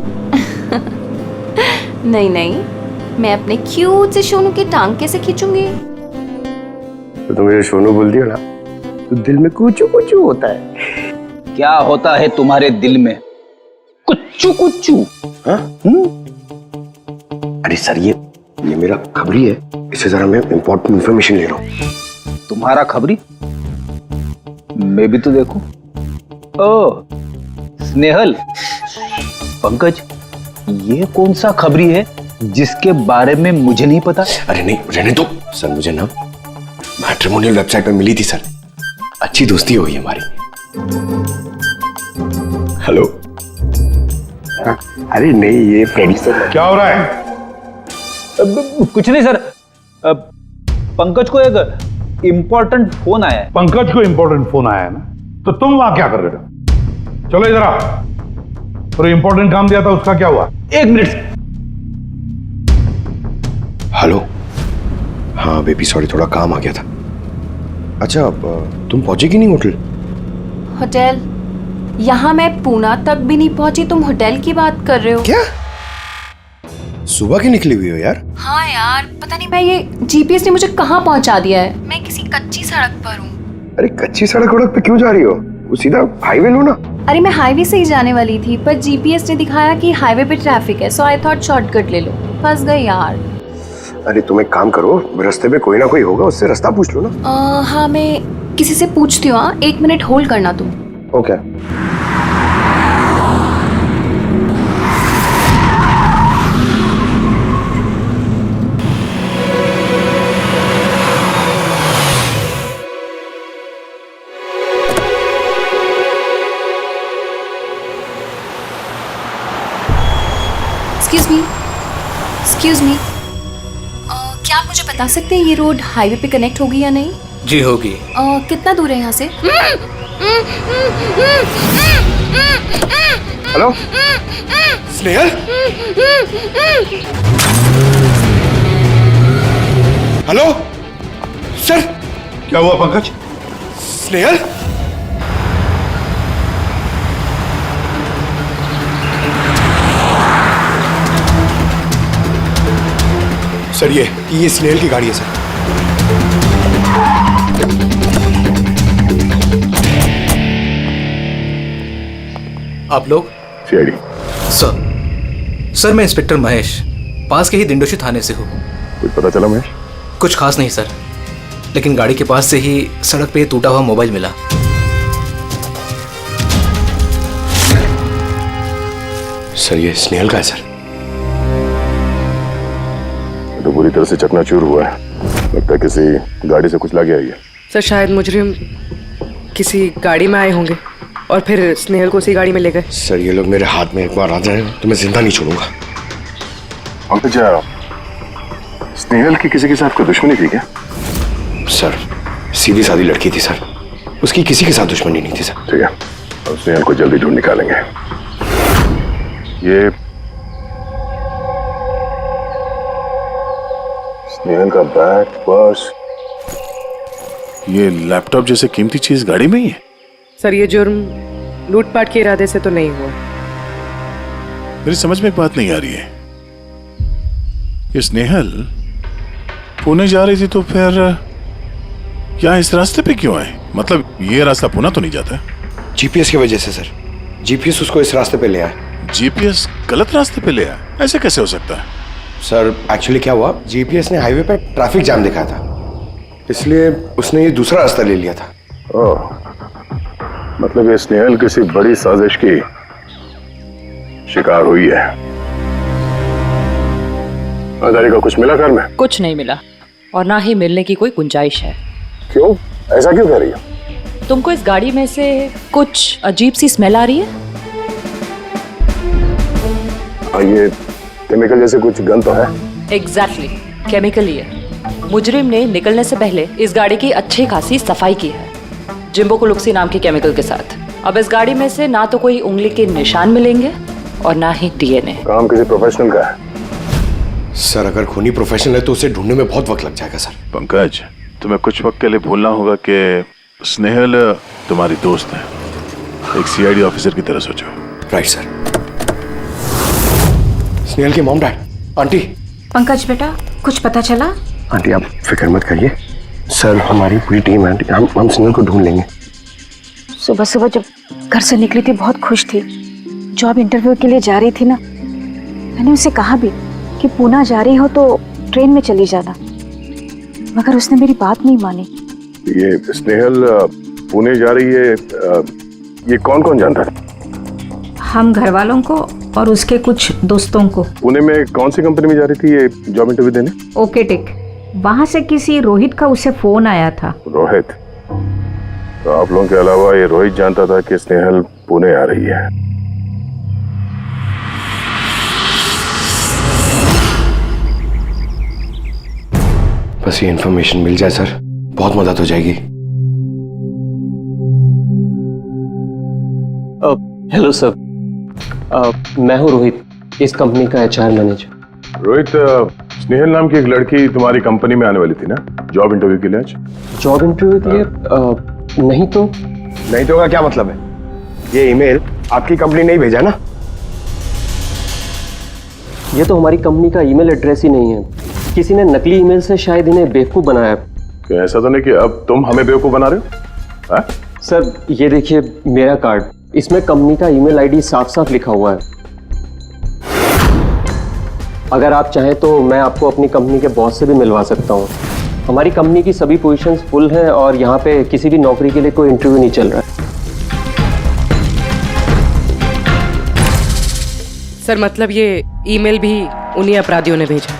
नहीं नहीं, मैं अपने क्यूट से सोनू की टांग कैसे खींचूंगी? तो तुम मुझे सोनू बोल दियो ना, तो दिल में कुचू कुचू होता है। क्या होता है तुम्हारे दिल में? कुच्चू कुच्चू। हाँ? अरे सर ये मेरा खबरी है, इससे जरा मैं इंपॉर्टेंट इंफॉर्मेशन ले रहा हूँ। तुम्हारा खबरी? मैं भी तो देखूं। ओ स्नेहल, पंकज, ये कौन सा खबरी है जिसके बारे में मुझे नहीं पता? अरे नहीं रहने दो सर, मुझे ना मैट्रिमोनियल वेबसाइट पर मिली थी सर, अच्छी दोस्ती हो गई हमारी। हेलो। अरे नहीं ये फ्रेंड सर। क्या हो रहा है? कुछ नहीं सर, पंकज को एक इम्पोर्टेंट फोन आया है। पंकज को इम्पोर्टेंट फोन आया है ना, तो तुम वहां क्या कर रहे हो? चलो इधर आओ। तो इम्पोर्टेंट काम दिया था उसका क्या हुआ? 1 मिनट। हेलो। हाँ बेबी सॉरी, थोड़ा काम आ गया था। अच्छा तुम पहुंचे कि नहीं होटल? होटल? यहाँ मैं पूना तक भी नहीं पहुंची, तुम होटल की बात कर रहे हो? क्या सुबह की निकली हुई हो यार? हाँ यार, पता नहीं मैं ये जीपीएस ने मुझे कहाँ पहुंचा दिया है। मैं किसी कच्ची सड़क पर हूँ। अरे कच्ची सड़क वड़क पे क्यों जा रही हो? वो सीधा हाईवे लो ना। अरे मैं हाईवे से ही जाने वाली थी, पर जीपीएस ने दिखाया कि हाईवे पे ट्रैफिक है, सो आई थॉट शॉर्टकट ले लो। फंस गई यार। अरे तुम एक काम करो, रास्ते पे कोई ना कोई होगा, उससे रास्ता पूछ लो ना। हाँ मैं किसी से पूछती हूँ। 1 मिनट होल्ड करना तुम। ओके। एक्सक्यूज मी, क्या आप मुझे बता सकते हैं ये रोड हाईवे पे कनेक्ट होगी या नहीं? जी होगी। कितना दूर है यहाँ से? हेलो स्नेहल। Hello sir. क्या हुआ पंकज? स्नेहल। सर ये स्नेहल की गाड़ी है सर। आप लोग? सीआईडी। सर मैं इंस्पेक्टर महेश, पास के ही दिंडोशी थाने से हूँ। कुछ पता चला महेश? कुछ खास नहीं सर, लेकिन गाड़ी के पास से ही सड़क पे टूटा हुआ मोबाइल मिला। सर ये स्नेहल का है सर। तो पूरी तरह से चकनाचूर हुआ है, लगता है किसी गाड़ी से कुछ लग गया है। सर शायद मुजरिम किसी गाड़ी में आए होंगे और फिर स्नेहल को उसी गाड़ी में ले गए। सर ये लोग मेरे हाथ में एक बार आ जाए तो मैं जिंदा नहीं छोड़ूंगा। अच्छा स्नेहल की किसी के साथ कोई दुश्मनी थी क्या? सर सीधी सादी लड़की थी सर, उसकी किसी के साथ दुश्मनी नहीं थी सर। ठीक है, और स्नेहल को जल्दी ढूंढ निकालेंगे। ये स्नेहल का बैग, पर्स, ये लैपटॉप जैसे कीमती चीज गाड़ी में ही है। सर ये जुर्म लूटपाट के इरादे से तो नहीं हुआ। मेरी समझ में एक बात नहीं आ रही है, ये स्नेहल पुणे जा रही थी तो फिर यहाँ इस रास्ते पे क्यों आए? मतलब ये रास्ता पुणे तो नहीं जाता? जीपीएस की वजह से सर, जीपीएस उसको इस रास्ते पे ले आया। जीपीएस गलत रास्ते पे ले आया? ऐसे कैसे हो सकता है? सर एक्चुअली क्या हुआ, जीपीएस ने हाईवे पे ट्रैफिक जाम दिखाया था, इसलिए उसने ये दूसरा रास्ता ले लिया था। ओह, मतलब ये स्नेहल किसी बड़ी साजिश की शिकार हुई है। आधारी का कुछ मिला घर में? कुछ नहीं मिला और ना ही मिलने की कोई गुंजाइश है। क्यों? ऐसा क्यों कह रही हो? तुमको इस गाड़ी में से कुछ अजीब सी स्मेल आ रही है? ये केमिकल जैसे कुछ गंध तो है। एग्जैक्टली, केमिकल ही है। मुजरिम ने निकलने से पहले इस गाड़ी की अच्छी खासी सफाई की है जिम्बो कुलुक्सी नाम के केमिकल के साथ। अब इस गाड़ी में से ना तो कोई उंगली के निशान मिलेंगे और ना ही डीएनए। काम किसी प्रोफेशनल का है। सर अगर खूनी प्रोफेशनल है तो उसे ढूंढने में बहुत वक्त लग जाएगा सर। पंकज, तुम्हें कुछ वक्त के लिए भूलना होगा कि स्नेहल तुम्हारी दोस्त है, एक सीआईडी ऑफिसर की तरह सोचो। Right sir. स्नेहल के मॉम डैड, आंटी। पंकज बेटा, कुछ पता चला? आंटी आप फिक्र मत करिए, सर हमारी पूरी टीम है, हम स्नेहल को ढूंढ लेंगे। सुबह सुबह जब घर से निकली थी बहुत खुश थी। जॉब इंटरव्यू के लिए जा रही थी ना, मैंने उसे कहा भी कि पूना जा रही हो तो ट्रेन में चली जाना, मगर उसने मेरी बात नहीं मानी। ये स्नेहल पुणे जा रही है, ये कौन कौन जानता है? हम घर वालों को और उसके कुछ दोस्तों को। पुणे में कौन सी कंपनी में जा रही थी ये जॉब इंटरव्यू देने? ओके टिक, वहां से किसी रोहित का उसे फोन आया था। रोहित? तो आप लोगों के अलावा ये रोहित जानता था कि स्नेहल पुणे आ रही है। बस ये इन्फॉर्मेशन मिल जाए सर, बहुत मदद हो जाएगी। हेलो सर, मैं हूँ रोहित, इस कंपनी का HR मैनेजर। रोहित, स्नेहल नाम की एक लड़की तुम्हारी कंपनी में आने वाली थी ना जॉब इंटरव्यू के लिए आज? जॉब इंटरव्यू के लिए? नहीं तो। नहीं तो का क्या मतलब है? ये ईमेल आपकी कंपनी ने ही भेजा ना? ये तो हमारी कंपनी का ईमेल एड्रेस ही नहीं है, किसी ने नकली ईमेल से शायद इन्हें बेवकूफ बनाया। क्या ऐसा तो नहीं कि अब तुम हमें बेवकूफ बना रहे हो? सर ये देखिए मेरा कार्ड, इसमें कंपनी का ईमेल आईडी साफ साफ लिखा हुआ है। अगर आप चाहें तो मैं आपको अपनी कंपनी के बॉस से भी मिलवा सकता हूँ। हमारी कंपनी की सभी पोजीशंस फुल हैं और यहाँ पे किसी भी नौकरी के लिए कोई इंटरव्यू नहीं चल रहा है। सर मतलब ये ईमेल भी उन्हीं अपराधियों ने भेजा।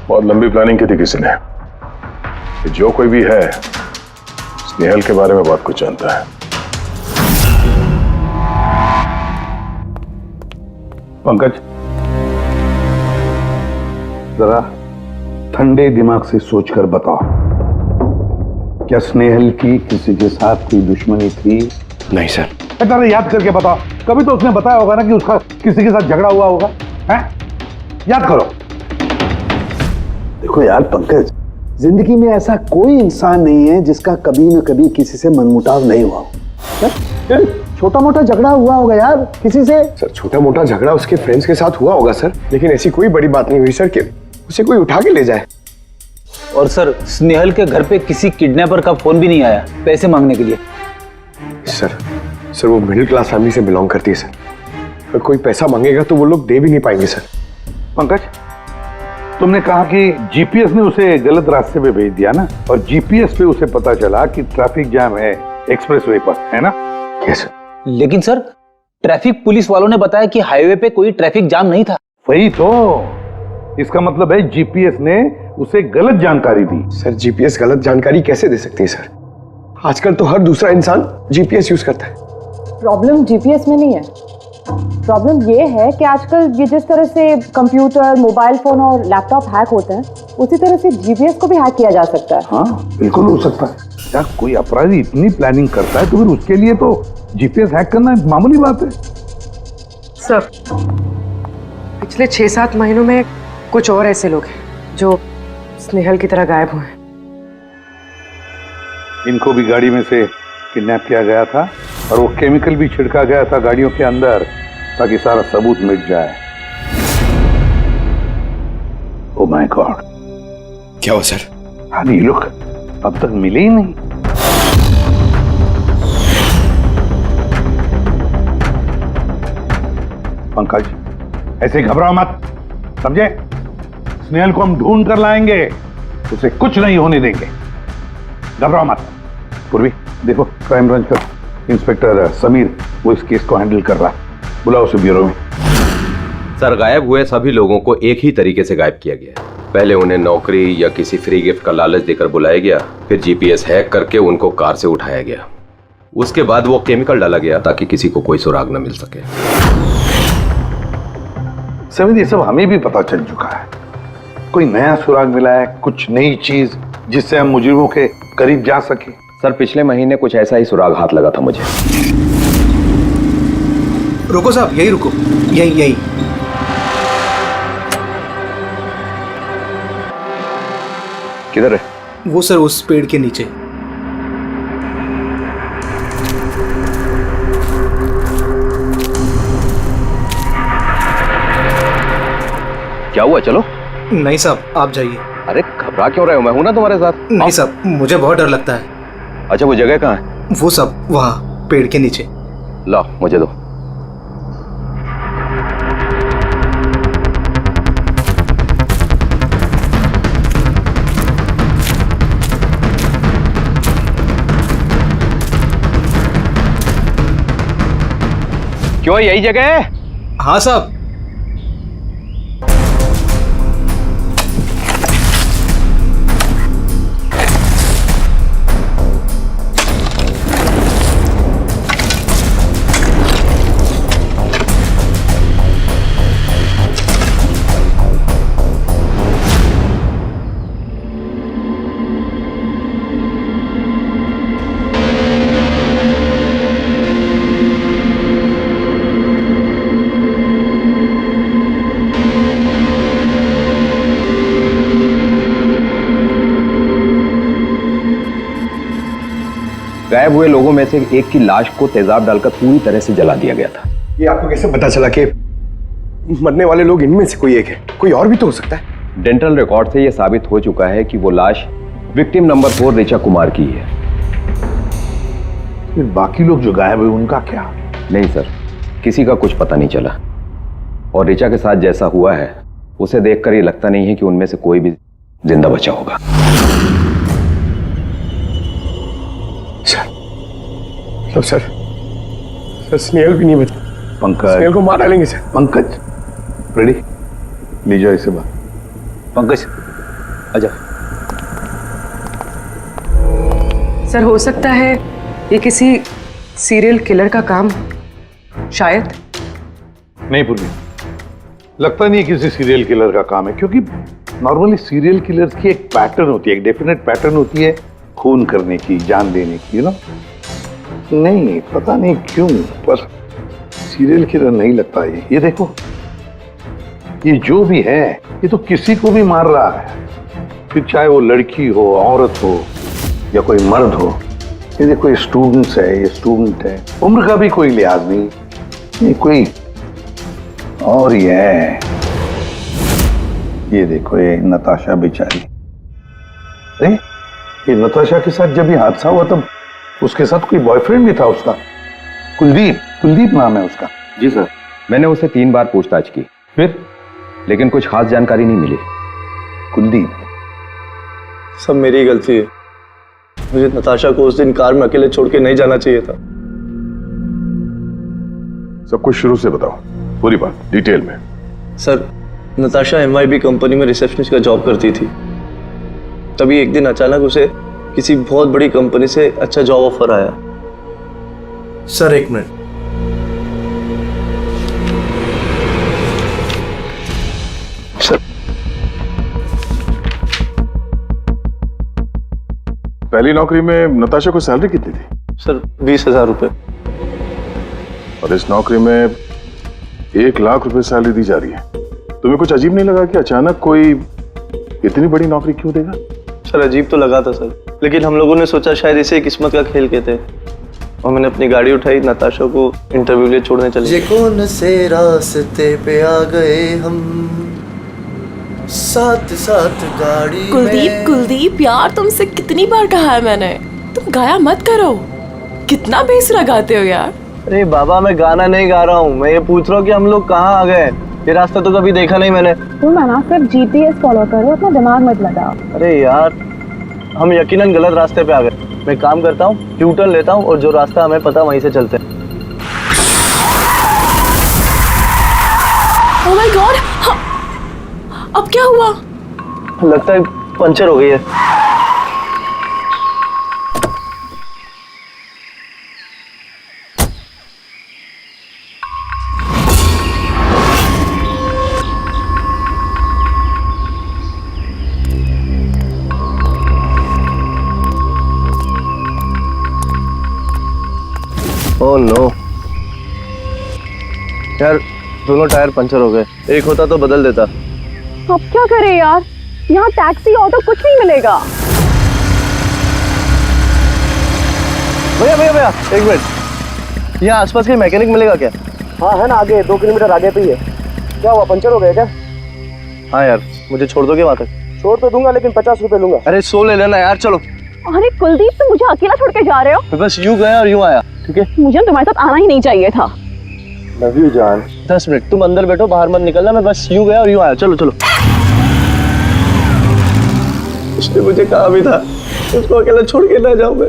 बहुत लंबी प्लानिंग की थी किसी ने। जो कोई भी है स्नेहल के बारे में बहुत कुछ जानता है। पंकज, जरा ठंडे दिमाग से सोचकर बताओ, क्या स्नेहल की किसी के साथ कोई दुश्मनी थी? नहीं सर। जरा याद करके बताओ, कभी तो उसने बताया होगा ना कि उसका किसी के साथ झगड़ा हुआ होगा, हैं? याद करो। देखो यार पंकज, जिंदगी में ऐसा कोई इंसान नहीं है जिसका कभी न कभी किसी से मनमुटाव नहीं हुआ हो। छोटा मोटा झगड़ा हुआ होगा यार किसी से। सर छोटा मोटा झगड़ा उसके फ्रेंड्स के साथ हुआ होगा सर, लेकिन ऐसी कोई बड़ी बात नहीं हुई सर कि उसे कोई उठा के ले जाए। और सर स्नेहल के घर पे किसी किडनैपर का फोन भी नहीं आया पैसे मांगने के लिए। सर वो मिडिल क्लास फैमिली से बिलोंग करती है सर, अगर कोई पैसा मांगेगा तो वो लोग दे भी नहीं पाएंगे सर। पंकज, तुमने कहा कि जीपीएस ने उसे गलत रास्ते पे भेज दिया ना, और जीपीएस पे उसे पता चला कि ट्रैफिक जाम है एक्सप्रेसवे पर, है ना? Yes sir. लेकिन सर ट्रैफिक पुलिस वालों ने बताया कि हाईवे पे कोई ट्रैफिक जाम नहीं था। वही तो, इसका मतलब है जीपीएस ने उसे गलत जानकारी दी। सर जीपीएस गलत जानकारी कैसे दे सकती है सर? आजकल तो हर दूसरा इंसान जीपीएस यूज करता है। प्रॉब्लम जीपीएस में नहीं है, प्रॉब्लम ये है कि आजकल ये जिस तरह से कंप्यूटर, मोबाइल फोन और लैपटॉप हैक होते हैं, उसी तरह से जीपीएस को भी हैक किया जा सकता है। हाँ बिल्कुल हो सकता है। क्या कोई अपराधी इतनी प्लानिंग करता है तो फिर उसके लिए तो जीपीएस हैक करना मामूली बात है। सर पिछले 6-7 महीनों में कुछ और ऐसे लोग हैं जो स्नेहल की तरह गायब हुए हैं। इनको भी गाड़ी में से किडनैप किया गया था और वो केमिकल भी छिड़का गया था गाड़ियों के अंदर ताकि सारा सबूत मिट जाए। ओह माय गॉड, क्या हुआ सर? अरे लोग अब तक मिले ही नहीं। पंकज ऐसे घबराओ मत, समझे? स्नेहल को हम ढूंढ कर लाएंगे, उसे कुछ नहीं होने देंगे, घबराओ मत। पूर्वी देखो क्राइम ब्रांच का इंस्पेक्टर समीर वो इस केस को हैंडल कर रहा है, बुलाओ उसे ब्यूरो में। सर, गायब हुए सभी लोगों को एक ही तरीके से गायब किया गया। पहले उन्हें नौकरी या किसी फ्री गिफ्ट का लालच देकर बुलाया गया, फिर जीपीएस हैक करके उनको कार से उठाया गया। उसके बाद वो केमिकल डाला गया ताकि किसी को कोई सुराग न मिल सके। समीर, ये सब हमें भी पता चल चुका है। कोई नया सुराग मिला है, कुछ नई चीज जिससे हम मुजरिमों के करीब जा सके? सर, पिछले महीने कुछ ऐसा ही सुराग हाथ लगा था मुझे। रुको साहब, यही रुको, यही। किधर है? वो सर उस पेड़ के नीचे। क्या हुआ? चलो। नहीं साहब, आप जाइए। अरे घबरा क्यों रहे हो? मैं हूं ना तुम्हारे साथ। नहीं साहब, मुझे बहुत डर लगता है। अच्छा, वो जगह कहाँ है? वो सब वहाँ पेड़ के नीचे। लो, मुझे दो। क्यों, यही जगह है? हाँ साहब। गायब हुए लोगों में से एक की लाश को तेजाब डालकर पूरी तरह से जला दिया गया था। ये आपको कैसे पता चला कि मरने वाले लोग इनमें से कोई एक है? कोई और भी तो हो सकता है। डेंटल रिकॉर्ड से यह साबित हो चुका है कि वो लाश विक्टिम नंबर 4 ऋचा कुमार की है। फिर बाकी लोग जो गायब हुए उनका क्या? नहीं सर, किसी का कुछ पता नहीं चला। और ऋचा के साथ जैसा हुआ है उसे देखकर ये लगता नहीं है कि उनमें से कोई भी जिंदा बचा होगा। सर स्नेहल भी नहीं बचा। पंकज, स्नेहल को मार डालेंगे सर। पंकज, रेडी? ले जाओ इसे बाहर। पंकज, आजा। सर, हो सकता है ये किसी सीरियल किलर का काम, शायद। नहीं पूर्वी, लगता नहीं है किसी सीरियल किलर का काम है, क्योंकि नॉर्मली सीरियल किलर्स की एक पैटर्न होती है, एक डेफिनेट पैटर्न होती है खून करने की, जान देने की, यू नो। नहीं, पता नहीं क्यों, पर सीरियल किलर नहीं लगता ये देखो, ये जो भी है ये तो किसी को भी मार रहा है, फिर चाहे वो लड़की हो, औरत हो या कोई मर्द हो। ये देखो, ये स्टूडेंट्स है, ये स्टूडेंट है, उम्र का भी कोई लिहाज नहीं, ये कोई और ही है। ये देखो, ये नताशा बेचारी। अरे ये नताशा के साथ जब ये हादसा हुआ तब उसके साथ कोई बॉयफ्रेंड भी था उसका, कुलदीप नाम है उसका। जी सर, मैंने उसे 3 बार पूछताछ की, फिर लेकिन कुछ खास जानकारी नहीं मिली। कुलदीप? सब मेरी गलती है, मुझे नताशा को उस दिन कार में अकेले छोड़ के नहीं जाना चाहिए था। सब कुछ शुरू से बताओ, पूरी बात डिटेल में। सर, नताशा MIB कंपनी में रिसेप्शनिस्ट का जॉब करती थी। तभी एक दिन अचानक उसे किसी बहुत बड़ी कंपनी से अच्छा जॉब ऑफर आया। सर एक मिनट। सर, पहली नौकरी में नताशा को सैलरी कितनी थी? सर 20,000 रुपए। और इस नौकरी में 1 लाख रुपए सैलरी दी जा रही है। तुम्हें कुछ अजीब नहीं लगा कि अचानक कोई इतनी बड़ी नौकरी क्यों देगा? सर अजीब तो लगा था सर, लेकिन हम लोगों ने सोचा शायद इसे किस्मत का खेल कहते हैं, और मैंने अपनी गाड़ी उठाई, नताशा को इंटरव्यू लिए छोड़ने चले। कौन से रास्ते पे आ गए हम, साथ साथ गाड़ी। कुलदीप यार, तुमसे कितनी बार कहा है मैंने, तुम गाया मत करो, कितना बेसुरा गाते हो यार। अरे बाबा, मैं गाना नहीं गा रहा हूँ, मैं ये पूछ रहा हूँ कि हम लोग कहाँ आ गए। ये रास्ता तो कभी देखा नहीं मैंने। तुम ना सिर्फ GPS फॉलो करो, अपना दिमाग मत लगाओ। अरे यार, हम यकीनन गलत रास्ते पे आ गए। मैं काम करता हूँ, यू टर्न लेता हूँ और जो रास्ता हमें पता वहीं से चलते हैं। ओह माय गॉड, अब क्या हुआ? लगता है पंचर हो गई है। ओह नो यार, दोनों टायर पंचर हो गए। एक होता तो बदल देता। अब क्या करें यार, यहाँ टैक्सी ऑटो कुछ नहीं मिलेगा। भैया भैया भैया एक मिनट, यहाँ आसपास कोई मैकेनिक मिलेगा क्या? हाँ है ना, आगे 2 किलोमीटर आगे पे ही है। क्या हुआ, पंचर हो गया क्या? हाँ यार, मुझे छोड़ दोगे वहाँ तक? छोड़ तो दूंगा लेकिन 50 रुपए लूंगा। अरे 100 ले लेना यार, चलो। अरे कुलदीप, तुम मुझे अकेला छोड़ के जा रहे हो? मैं बस यूं गया और यूं आया, ठीक है? मुझे तुम्हारे साथ आना ही नहीं चाहिए था। लव यू जान। 10 मिनट तुम अंदर बैठो, बाहर मत निकलना। मैं बस यूं गया और यूं आया। चलो चलो। उसने मुझे कहा भी था उसको अकेला छोड़ के ना जाऊं मैं।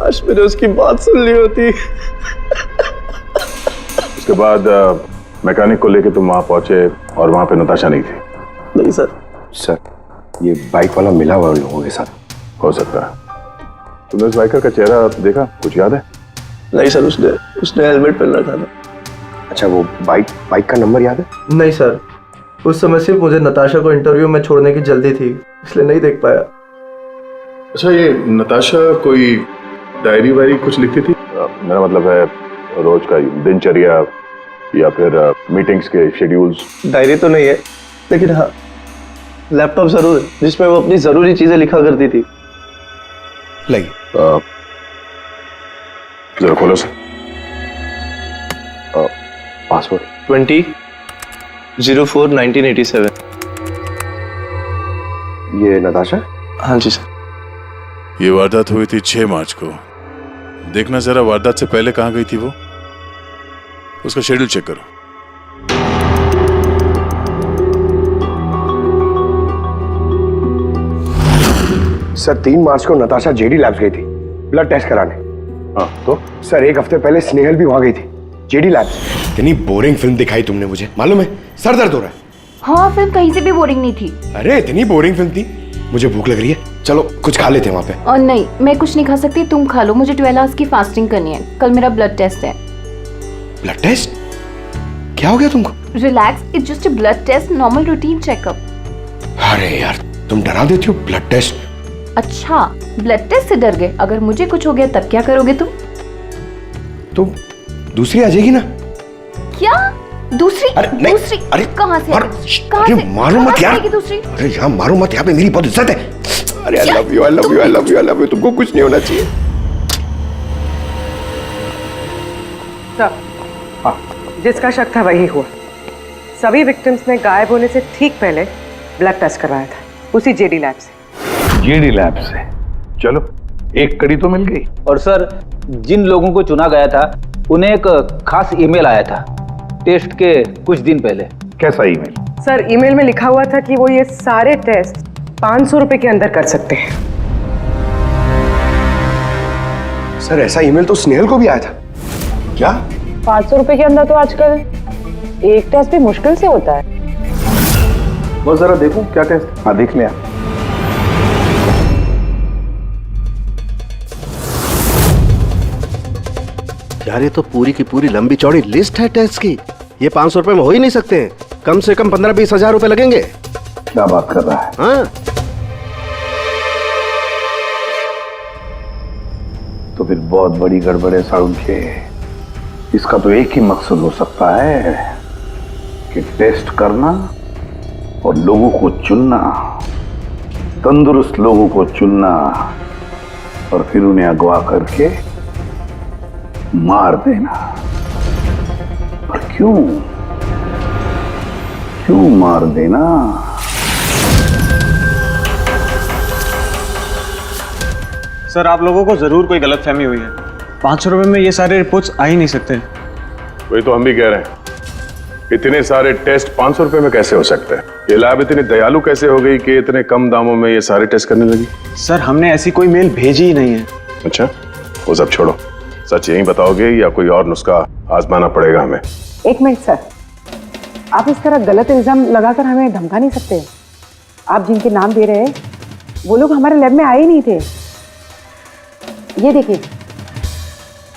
आज मैंने उसकी बात सुन ली होती। उसके बाद मैकेनिक को लेके तुम वहां पहुंचे और वहां पे नताशा नहीं थी? नहीं सर। सर ये बाइक वाला मिला हुआ लोगों के साथ। हो सकता है। तुमने उस बाइकर का चेहरा देखा, कुछ याद है? नहीं सर, उसने हेलमेट पहन रखा था। अच्छा वो बाइक का नंबर याद है? नहीं सर, उस समय सिर्फ मुझे नताशा को इंटरव्यू में छोड़ने की जल्दी थी, इसलिए नहीं देख पाया। अच्छा, ये नताशा कोई डायरी वायरी कुछ लिखती थी? मेरा मतलब है रोज का दिनचर्या या फिर मीटिंग्स के शेड्यूल्स। डायरी तो नहीं है, लेकिन हाँ लैपटॉप जरूर है जिसमें वो अपनी जरूरी चीजें लिखा करती थी। लाइए जरा खोलो सर। पासवर्ड 20/04/1987। ये नताशा? हाँ जी सर। ये वारदात हुई थी 6 मार्च को। देखना जरा वारदात से पहले कहाँ गई थी वो, उसका शेड्यूल चेक करो। सर 3 मार्च को नताशा जेडी लैब्स गई थी ब्लड टेस्ट कराने। हाँ तो सर 1 हफ्ते पहले स्नेहल भी वहां गई थी जेडी लैब्स। इतनी बोरिंग फिल्म दिखाई तुमने मुझे, मालूम है सर दर्द हो रहा है। हाँ, फिल्म कहीं से भी बोरिंग नहीं थी। अरे इतनी बोरिंग फिल्म थी। मुझे भूख लग रही है, चलो कुछ खा लेते हैं वहाँ पे। और नहीं, मैं कुछ नहीं खा सकती, तुम खा लो। मुझे 12 आवर्स की फास्टिंग करनी है, कल मेरा ब्लड टेस्ट है। Blood test? क्या हो गया तुमको? Relax, it's just a blood test, normal routine checkup. अरे यार तुम डरा देती हो। Blood test? अच्छा, ब्लड टेस्ट से डर गए? अगर मुझे कुछ हो गया तब क्या करोगे तुम? तो दूसरी आ जाएगी ना? क्या दूसरी? अरे नहीं, दूसरी अरे कहाँ से? कहाँ अरे से? मारो मत यार। दूसरी? अरे यहाँ मारो मत, यहाँ पे मेरी बहुत इज्जत है। अरे I love you, I love you, I love you, I love you. तुमको कुछ नहीं होना चाहिए। हाँ, जिसका शक था वही हुआ। सभी विक्टिम्स ने गायब होने से ठीक पहले ब्लड टेस्ट करवाया था, उसी जेडी लैब से। जेडी लैब से? चलो एक कड़ी तो मिल गई। और सर जिन लोगों को चुना गया था उन्हें एक खास ईमेल आया था टेस्ट के कुछ दिन पहले। कैसा ईमेल? सर ईमेल में लिखा हुआ था कि वो ये सारे टेस्ट 500 रुपए के अंदर कर सकते हैं। सर ऐसा ईमेल तो स्नेहल को भी आया था। क्या? 500 रुपए के अंदर तो आजकल एक टेस्ट भी मुश्किल से होता है। बस जरा देखो क्या टेस्ट। हाँ देख लिया। यार ये तो पूरी की पूरी लंबी चौड़ी लिस्ट है टेस्ट की। ये 500 रुपए में हो ही नहीं सकते हैं। कम से कम 15-20 हजार रुपए लगेंगे। क्या बात कर रहा है? हाँ तो फिर बहुत बड़ी गड़बड़ है सारुण के। इसका तो एक ही मकसद हो सकता है कि टेस्ट करना और लोगों को चुनना, तंदुरुस्त लोगों को चुनना और फिर उन्हें अगवा करके मार देना। पर क्यों मार देना? सर आप लोगों को जरूर कोई गलतफहमी हुई है। 500 रुपए में ये सारे रिपोर्ट्स आ ही नहीं सकते। वही तो हम भी कह रहे हैं। इतने सारे टेस्ट 500 रुपए में कैसे हो सकते हैं? ये लैब इतनी दयालु कैसे हो गई कि इतने कम दामों में ये सारे टेस्ट करने लगी? सर हमने ऐसी कोई मेल भेजी ही नहीं है। अच्छा, वो सब छोड़ो, सच यही बताओगे या कोई और नुस्खा आजमाना पड़ेगा हमें? एक मिनट सर, आप इस तरह गलत इल्जाम लगाकर हमें धमका नहीं सकते। आप जिनके नाम दे रहे हैं वो लोग हमारे लैब में आए ही नहीं थे। ये देखिए,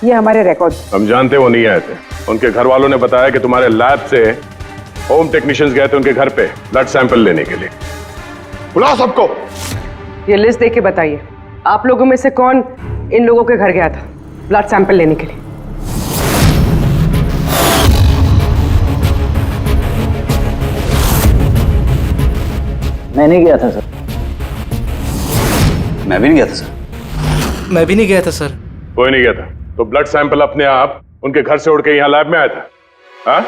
ये हमारे रिकॉर्ड। हम जानते वो नहीं आए थे। उनके घर वालों ने बताया कि तुम्हारे लैब से होम टेक्नीशियंस गए थे उनके घर पे ब्लड सैंपल लेने के लिए। बुलाओ सबको। ये लिस्ट देख के बताइए, आप लोगों में से कौन इन लोगों के घर गया था ब्लड सैंपल लेने के लिए? मैं नहीं गया था सर। मैं भी नहीं गया था सर। मैं भी नहीं गया था सर। कोई नहीं गया था, तो ब्लड सैंपल अपने आप उनके घर से उड़ के यहाँ लैब में आया था? हाँ?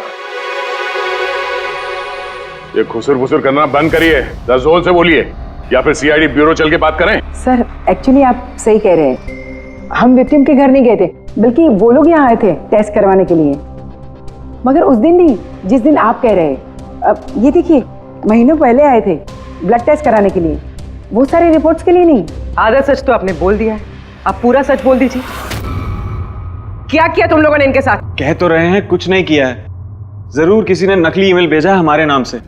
ये खुसुर फुसुर करना बंद करिए, जोर से बोलिए, या फिर सीआईडी ब्यूरो चल के बात करें। सर एक्चुअली आप सही कह रहे हैं, हम विक्टिम के घर नहीं गए थे, बल्कि वो लोग यहाँ आए थे टेस्ट करवाने के लिए। मगर उस दिन नहीं जिस दिन आप कह रहे हैं। अब ये देखिए, महीनों पहले आए थे ब्लड टेस्ट कराने के लिए, वो सारी रिपोर्ट्स के लिए नहीं। आधा सच तो आपने बोल दिया है, आप पूरा सच बोल दीजिए। क्या किया तुम लोगों ने इनके साथ? कह तो रहे हैं कुछ नहीं किया है, जरूर किसी ने नकली ईमेल भेजा है हमारे नाम से।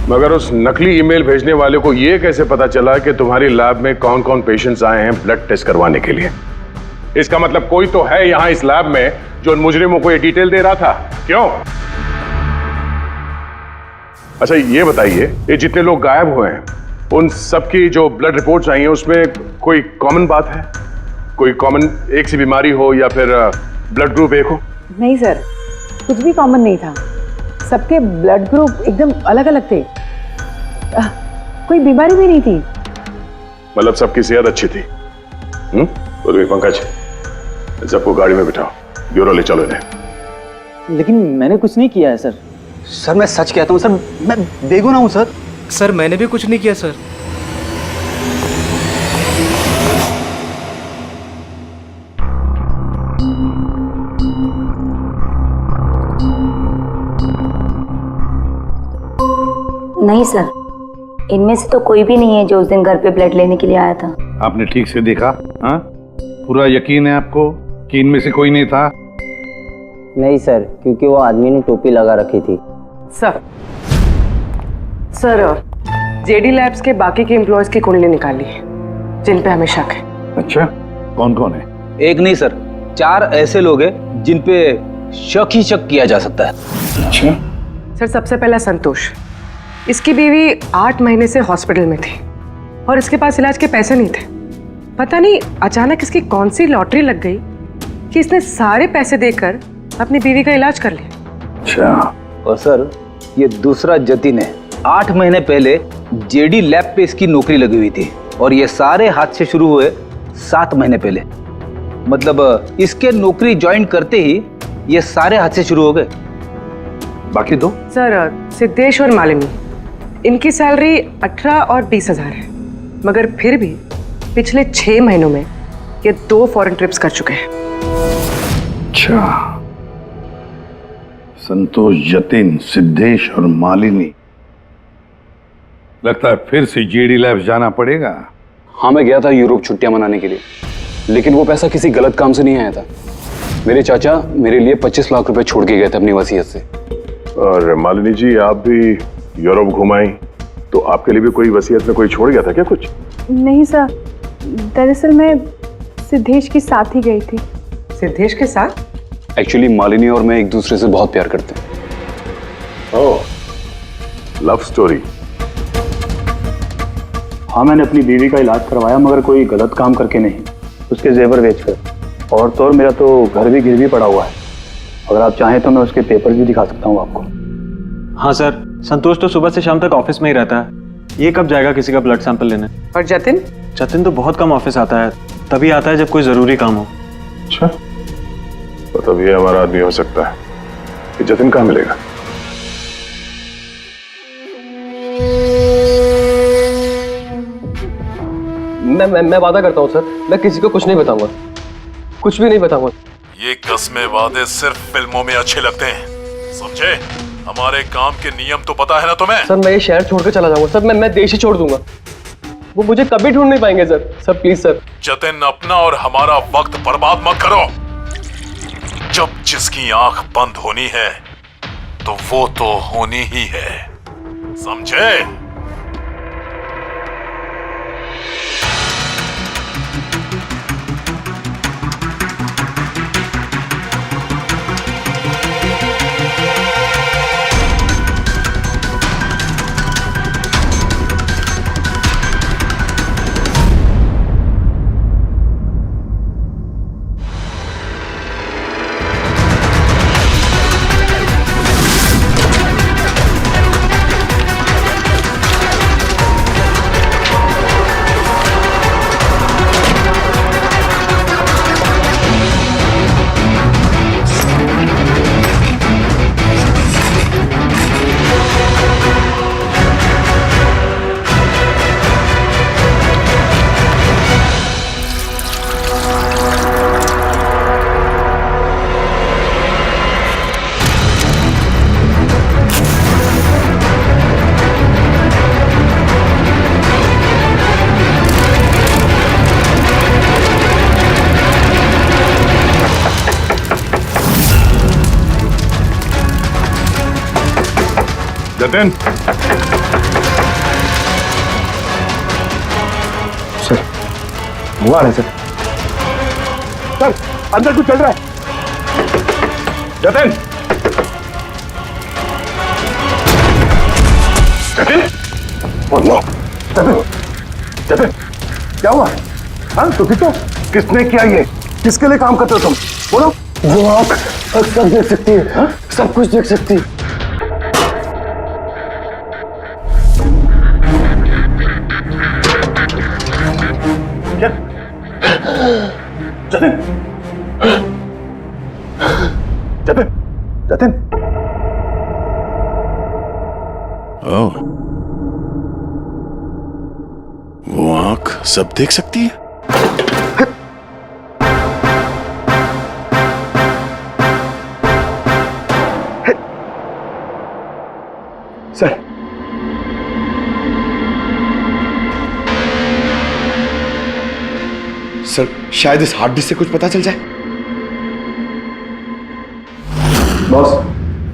मगर उस नकली ईमेल भेजने वाले को ये कैसे पता चला कि तुम्हारी लैब में कौन कौन पेशेंट्स आए हैं ब्लड टेस्ट करवाने के लिए? इसका मतलब कोई तो है यहाँ इस लैब में जो उन मुजरिमों को ये डिटेल दे रहा था, क्यों? अच्छा ये बताइए, ये जितने लोग गायब हुए हैं उन सबकी जो ब्लड रिपोर्ट्स आई हैं उसमें कोई कॉमन बात है? कोई कॉमन एक सी बीमारी हो या फिर ब्लड ग्रुप एक हो? नहीं सर, कुछ भी कॉमन नहीं था। सबके ब्लड ग्रुप एकदम अलग अलग थे। कोई बीमारी भी नहीं थी। मतलब सबकी सेहत अच्छी थी? बोलो पंकज, सबको गाड़ी में बिठाओ, ब्यूरो ले चलो इन्हें। लेकिन मैंने कुछ नहीं किया है सर। सर मैं सच कहता हूँ सर, मैं बेगुनाह हूँ सर। सर मैंने भी कुछ नहीं किया सर। नहीं सर, इनमें से तो कोई भी नहीं है जो उस दिन घर पे ब्लड लेने के लिए आया था। आपने ठीक से देखा? हाँ, पूरा यकीन है आपको कि इनमें से कोई नहीं था? नहीं सर, क्योंकि वो आदमी ने टोपी लगा रखी थी। सर जेडी लैब्स के बाकी के एम्प्लॉयज की कुंडली निकाली है जिन पे हमें शक है। अच्छा, कौन कौन है? एक नहीं सर, 4 ऐसे लोग हैं जिन पे शक ही शक किया जा सकता है। अच्छा सर, सबसे पहला संतोष, इसकी बीवी 8 महीने से हॉस्पिटल में थी और इसके पास इलाज के पैसे नहीं थे। पता नहीं अचानक इसकी कौन सी लॉटरी लग गई कि इसने सारे पैसे देकर अपनी बीवी का इलाज कर लिया। अच्छा, और सर ये दूसरा जतिन है। 8 महीने पहले जेडी लैब पे इसकी नौकरी लगी हुई थी और ये सारे हादसे शुरू हुए 7 महीने पहले। मतलब इसके नौकरी ज्वाइन करते ही ये सारे हादसे शुरू हो गए। बाकी दो? सर सिद्धेश और मालिनी, इनकी सैलरी 18 और 20 हजार है, मगर फिर भी पिछले 6 महीनों में ये 2 फॉरेन ट्रिप्स कर चुके हैं। अच्छा, संतोष, जतिन, सिद्धेश और मालिनी। लगता है फिर से जेडी लैब्स जाना पड़ेगा। हाँ, मैं गया था यूरोप छुट्टियां मनाने के लिए, लेकिन वो पैसा किसी गलत काम से नहीं आया था। मेरे चाचा मेरे लिए 25 लाख रुपए छोड़ के गए थे अपनी वसीयत से। और मालिनी जी, आप भी यूरोप घुमाई, तो आपके लिए भी कोई वसीयत में कोई छोड़ गया था क्या कुछ? नहीं सर, दरअसल मैं सिद्धेश के साथ ही गई थी। सिद्धेश के साथ? एक्चुअली मालिनी और मैं एक दूसरे से बहुत प्यार करते हैं। ओह, लव स्टोरी। हाँ, मैंने अपनी बीवी का इलाज करवाया, मगर कोई गलत काम करके नहीं, उसके जेवर बेचकर। और तो और मेरा तो घर भी गिरवी पड़ा हुआ है। अगर आप चाहें तो मैं उसके पेपर भी दिखा सकता हूँ आपको। हाँ सर, संतोष तो सुबह से शाम तक ऑफिस में ही रहता है। ये कब जाएगा किसी का ब्लड सैंपल लेने? और जतिन? जतिन तो बहुत कम ऑफिस आता है, तभी आता है जब कोई जरूरी काम हो। अच्छा, तो तब ये हमारा आदमी हो सकता है। कि जतिन कहाँ मिलेगा? मैं वादा करता हूँ सर, मैं किसी को कुछ नहीं बताऊंगा, कुछ भी नहीं बताऊंगा। ये कस्में वादे सिर्फ फिल्मों में अच्छे लगते हैं, समझे? हमारे काम के नियम तो पता है ना तुम्हें? सर मैं ये शहर छोड़कर चला जाऊंगा सर, मैं देश ही छोड़ दूंगा। वो मुझे कभी ढूंढ नहीं पाएंगे sir. Sir please sir. Jatin, अपना और हमारा वक्त बर्बाद मत करो। जब जिसकी आंख बंद होनी है तो वो तो होनी ही है, समझे? जतिन, सर हुआ है सर। सर अंदर कुछ चल रहा है। जतिन, जतिन, जतिन, जतिन, क्या हुआ? हाँ तो ठीक है। किसने किया ये? किसके लिए काम करते हो तुम? बोलो। वो आँख सब देख सकती है, हाँ? सब कुछ देख सकती है। जतिन, जतिन, जतिन। ओह, वो आंख सब देख सकती है? सर सर शायद इस हार्ड डिस्क से कुछ पता चल जाए। बॉस,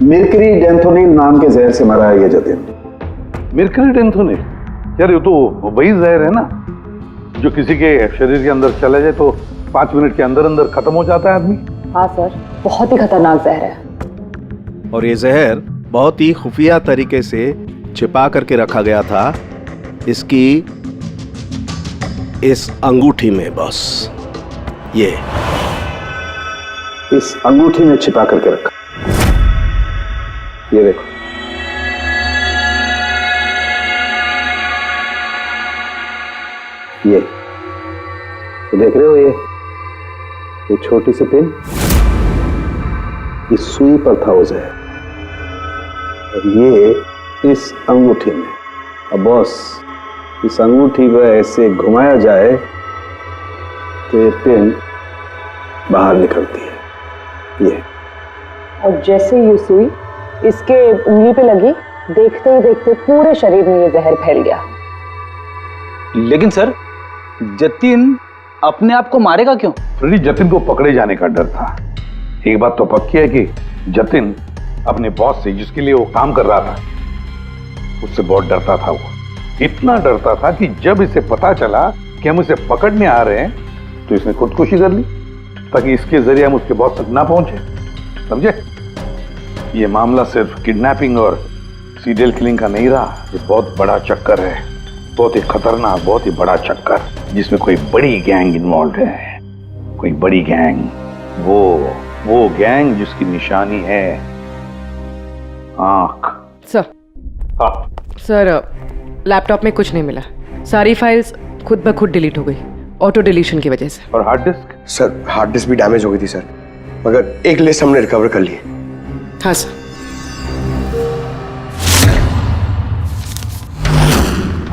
मिर्करी डेंथोनिल नाम के जहर से मरा है ये जतिन। मिर्करी डेंथोनिल? यार ये तो वही जहर है ना जो किसी के शरीर के अंदर चला जाए तो 5 मिनट के अंदर अंदर खत्म हो जाता है आदमी। हाँ सर, बहुत ही खतरनाक जहर है। और ये जहर बहुत ही खुफिया तरीके से छिपा करके रखा गया था इसकी इस अंगूठी में। बॉस, ये इस अंगूठी में छिपा करके रखा। ये देखो, ये देख रहे हो? ये छोटी सी पिन, इस सुई पर था वो जहर, और ये इस अंगूठी में। अब बॉस, इस अंगूठी को ऐसे घुमाया जाए तो ये पिन बाहर निकलती है। ये और जैसे ये सुई इसके उंगली पे लगी, देखते ही देखते पूरे शरीर में ये जहर फैल गया। लेकिन सर, जतिन अपने आप को मारेगा क्यों? फ्रेडी, जतिन को पकड़े जाने का डर था। एक बात तो पक्की है कि जतिन अपने बॉस से, जिसके लिए वो काम कर रहा था, उससे बहुत डरता था। वो इतना डरता था कि जब इसे पता चला कि हम इसे पकड़ने आ रहे हैं तो इसने खुदकुशी कर ली ताकि इसके जरिए हम उसके बॉस तक ना पहुंचे। समझे? ये मामला सिर्फ किडनैपिंग और सीरियल किलिंग का नहीं रहा, ये बहुत बड़ा चक्कर है, बहुत ही खतरनाक, बहुत ही बड़ा चक्कर, जिसमें कोई बड़ी गैंग इन्वॉल्व है। कोई बड़ी गैंग, वो गैंग जिसकी निशानी है आंख। सर, हाँ सर लैपटॉप में कुछ नहीं मिला। सारी फाइल्स खुद ब खुद डिलीट हो गई, ऑटो डिलीशन की वजह से। और hard disk? Sir hard disk भी डैमेज हो गई थी सर, मगर एक लिस्ट हमने रिकवर कर ली। हाँ सर।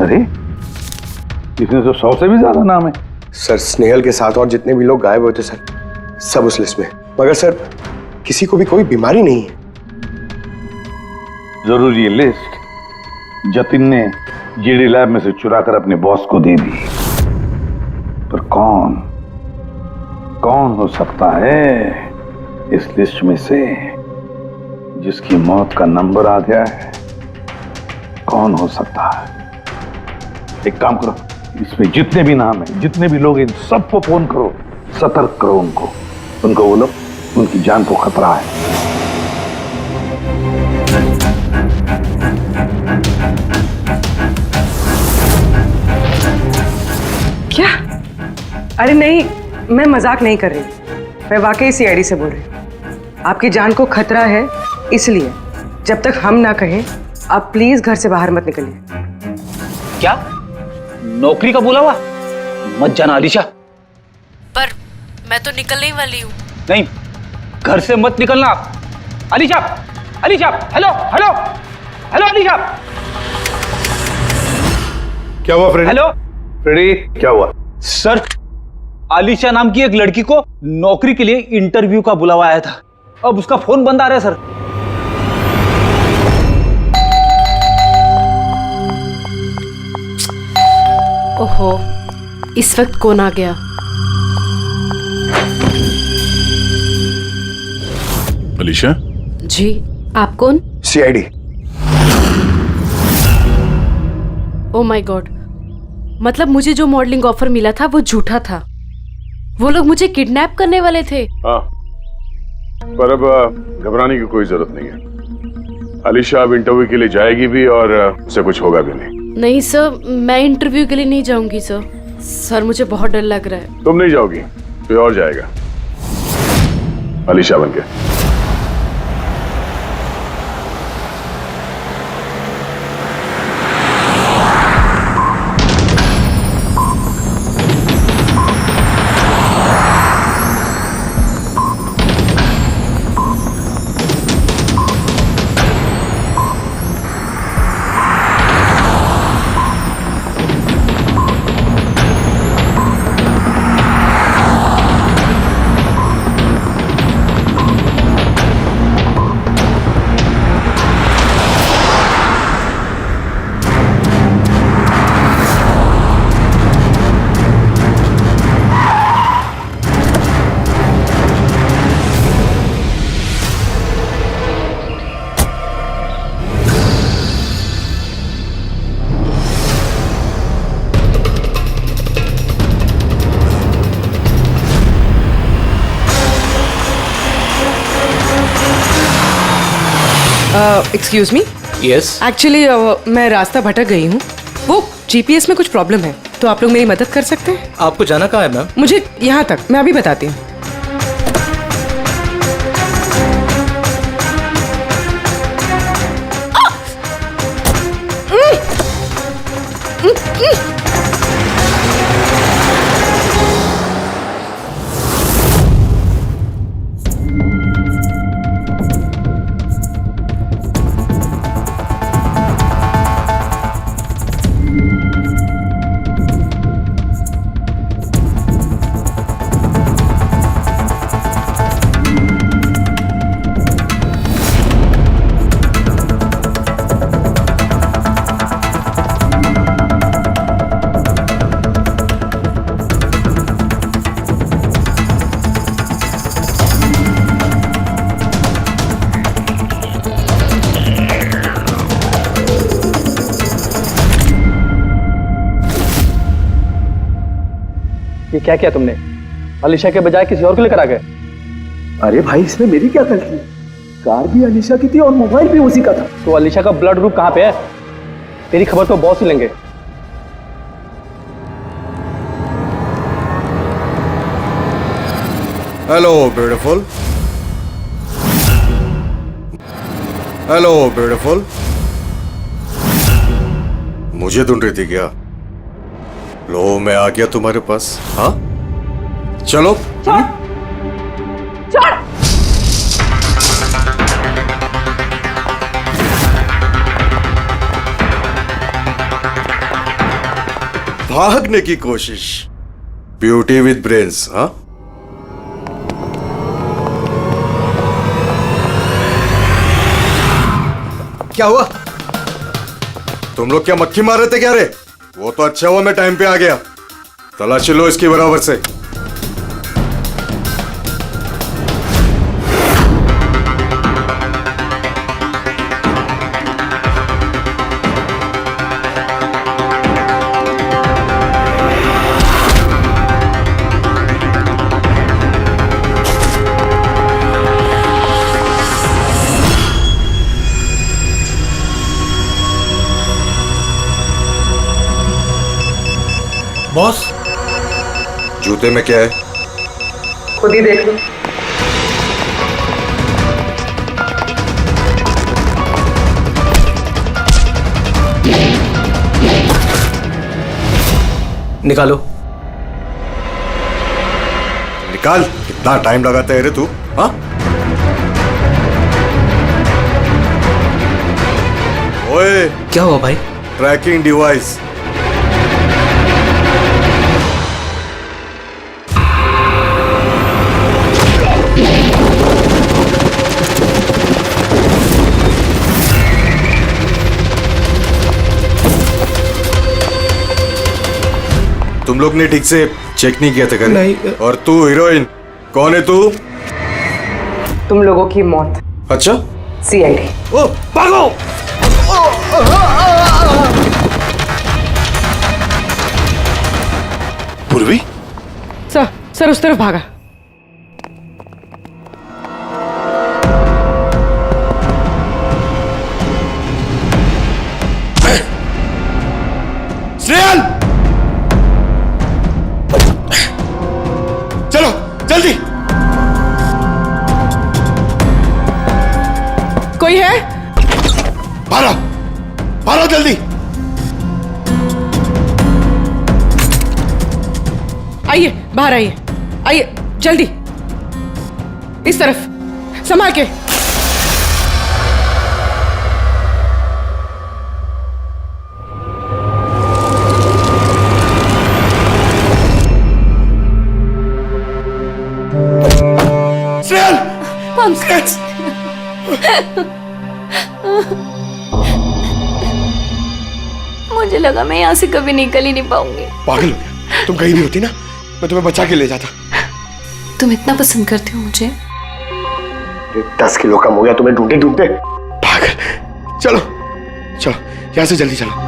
अरे इसमें तो 100 से भी ज्यादा नाम है। सर स्नेहल के साथ और जितने भी लोग गायब हुए थे सर, सब उस लिस्ट में। मगर सर किसी को भी कोई बीमारी नहीं है। जरूर ये लिस्ट जतिन ने जीडी लैब में से चुरा कर अपने बॉस को दे दी। पर कौन हो सकता है इस लिस्ट में से जिसकी मौत का नंबर आ गया है? कौन हो सकता है? एक काम करो, इसमें जितने भी नाम हैं, जितने भी लोग, इन सबको फोन करो, सतर्क करो उनको बोलो उनकी जान को खतरा है। क्या? अरे नहीं, मैं मजाक नहीं कर रही, मैं वाकई सीआईडी से बोल रही हूँ। आपकी जान को खतरा है, इसलिए जब तक हम ना कहें आप प्लीज घर से बाहर मत निकलिए। क्या नौकरी का बुलावा? मत जाना अलीशा। पर मैं तो निकलने ही वाली हूँ। नहीं, घर से मत निकलना। Alisha, Alisha, hello hello hello Alisha. क्या हुआ फ्रेडी? हेलो फ्रेडी, क्या हुआ? सर, अलीशा नाम की एक लड़की को नौकरी के लिए इंटरव्यू का बुलावा आया था। अब उसका फोन बंद आ रहा है सर। ओहो, इस वक्त कौन आ गया? अलीशा? जी, आप कौन? सीआईडी। ओ माय गॉड, मतलब मुझे जो मॉडलिंग ऑफर मिला था वो झूठा था। वो लोग मुझे किडनैप करने वाले थे। हाँ, पर अब घबराने की कोई जरूरत नहीं है। अलीशा अब इंटरव्यू के लिए जाएगी भी और उसे कुछ होगा भी नहीं। नहीं सर, मैं इंटरव्यू के लिए नहीं जाऊंगी सर। सर, मुझे बहुत डर लग रहा है। तुम नहीं जाओगी, कोई और जाएगा अलीशा बनके। Excuse me. यस। एक्चुअली मैं रास्ता भटक गई हूँ। वो जीपीएस में कुछ प्रॉब्लम है, तो आप लोग मेरी मदद कर सकते हैं? आपको जाना कहाँ है मैम? मुझे यहाँ तक, मैं अभी बताती हूँ। ये क्या किया तुमने? अलीशा के बजाय किसी और को लेकर आ गए? अरे भाई, इसमें मेरी क्या गलती? कार भी अलीशा की थी और मोबाइल भी उसी का था। तो अलीशा का ब्लड ग्रुप कहाँ पे है? तेरी खबर तो बॉस ही लेंगे। Hello beautiful. Hello beautiful. मुझे ढूंढ रही थी क्या? लो, मैं आ गया तुम्हारे पास। हाँ, चलो। छोड़। भागने की कोशिश। Beauty with brains. हाँ, क्या हुआ? तुम लोग क्या मक्खी मार रहे थे क्या रे? वो तो अच्छा हुआ मैं टाइम पे आ गया। तलाशी लो इसकी बराबर से। बॉस, जूते में क्या है? खुद ही देख लो। निकालो। निकाल। कितना टाइम लगाता है रे तू? हाँ? ओए, क्या हुआ भाई? Tracking device. तुम लोग ने ठीक से चेक नहीं किया था घर? नहीं। और तू हीरोइन, कौन है तू? तुम लोगों की मौत। अच्छा, सीआईडी। ओ भागो! पूर्वी? सर उस तरफ भागा। स्नेहल! चलो जल्दी। कोई है? भारो, भारो जल्दी। आइए, बाहर आइए, आइए जल्दी, इस तरफ, संभाल के। पंकज! मुझे लगा मैं यहाँ से कभी निकल ही नहीं पाऊंगी। पागल हो गया? तुम कहीं भी होती ना, मैं तुम्हें बचा के ले जाता। तुम इतना पसंद करते हो मुझे? 10 किलो कम हो गया तुम्हें ढूंढते ढूंढते। पागल। चलो चलो यहाँ से जल्दी चलो।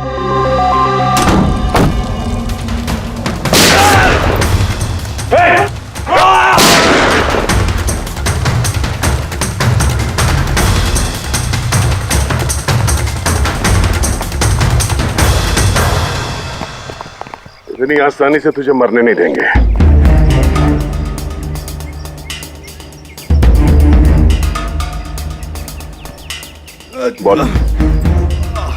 इतनी आसानी से तुझे मरने नहीं देंगे। बोल,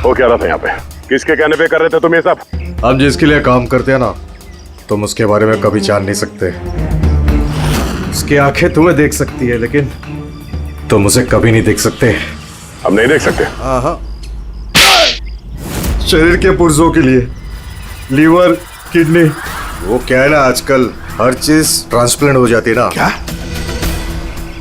वो क्या रहा था यहाँ पे? किसके कहने पे कर रहे थे तुम ये सब? हम जिसके लिए काम करते हैं ना, तुम उसके बारे में कभी जान नहीं सकते। उसकी आंखें तुम्हें देख सकती है, लेकिन तुम उसे कभी नहीं देख सकते। हम नहीं देख सकते? हाँ, शरीर के पुर्जों के लिए लीवर, किडनी, वो क्या है ना, आजकल हर चीज ट्रांसप्लांट हो जाती है ना। क्या?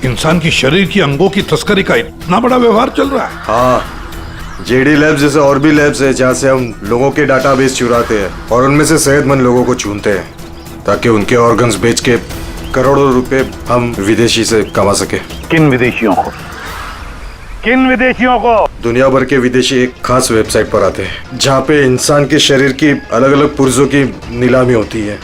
इंसान की शरीर की अंगों की तस्करी का इतना बड़ा व्यवहार चल रहा है? हाँ, जेडी लैब्स जैसे और भी लैब्स है जहाँ से हम लोगों के डाटाबेस चुराते हैं और उनमें से सेहतमंद लोगों को चुनते हैं ताकि उनके ऑर्गन्स बेच के करोड़ों रुपए हम विदेशी से कमा सके। किन विदेशियों को? किन विदेशियों को? दुनिया भर के विदेशी एक खास वेबसाइट पर आते हैं जहाँ पे इंसान के शरीर की अलग अलग पुर्जों की नीलामी होती है।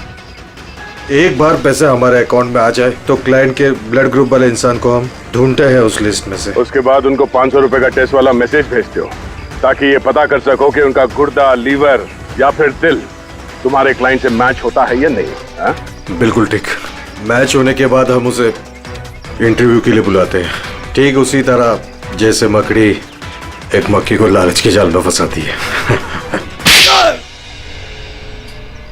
एक बार पैसे हमारे अकाउंट में आ जाए तो क्लाइंट के ब्लड ग्रुप वाले इंसान को हम ढूंढते हैं उस लिस्ट में से। उसके बाद उनको 500 रुपए का टेस्ट वाला मैसेज भेजते हो ताकि ये पता कर सको कि उनका गुर्दा, लीवर या फिर दिल तुम्हारे क्लाइंट से मैच होता है या नहीं। हा? बिल्कुल ठीक। मैच होने के बाद हम उसे इंटरव्यू के लिए बुलाते हैं, ठीक उसी तरह जैसे मकड़ी एक मक्खी को लालच के जाल में फंसाती है।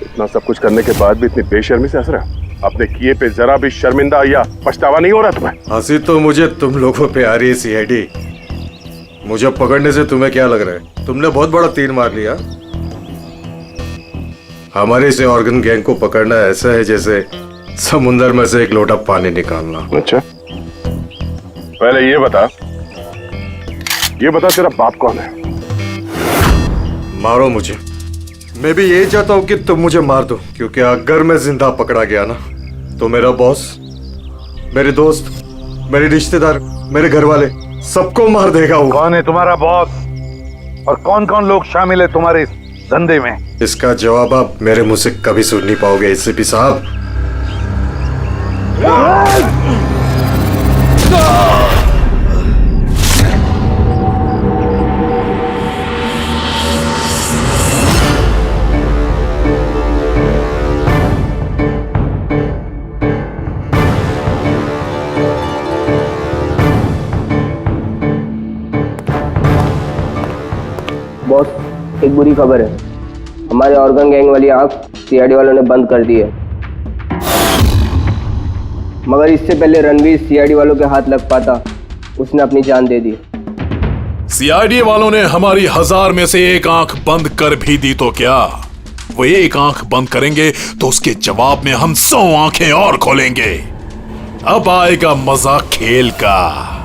इतना सब कुछ करने के बाद भी इतनी बेशर्मी से हंस रहा? अपने किए पे जरा भी शर्मिंदा या पछतावा नहीं हो रहा तुम्हें? हंसी तो मुझे तुम लोगों पे आ रही है सीआईडी। मुझे पकड़ने से तुम्हें क्या लग रहा है? तुमने बहुत बड़ा तीर मार लिया। हमारे इस ऑर्गन गैंग को पकड़ना ऐसा है जैसे समुंदर में से एक लोटा पानी निकालना। अच्छा, पहले ये बता ये बता तेरा बाप कौन है? मारो मुझे। मैं भी यही चाहता हूँ कि तुम मुझे मार दो, क्योंकि अगर मैं जिंदा पकड़ा गया ना तो मेरा बॉस, मेरे दोस्त, मेरे रिश्तेदार, मेरे घर वाले सबको मार देगा वो। कौन है तुम्हारा बॉस और कौन कौन लोग शामिल है तुम्हारे इस धंधे में? इसका जवाब आप मेरे मुंह से कभी सुन नहीं पाओगे एसीपी साहब। बॉस, एक बुरी खबर है। हमारे ऑर्गन गैंग वाली आंख सीआईडी वालों ने बंद कर दी है। मगर इससे पहले रणवीर सीआईडी वालों के हाथ लग पाता, उसने अपनी जान दे दी। सीआईडी वालों ने हमारी 1000 में से एक आंख बंद कर भी दी तो क्या, वो एक आंख बंद करेंगे तो उसके जवाब में हम 100 आंखें और खोलेंगे। अब आएगा मजा खेल का।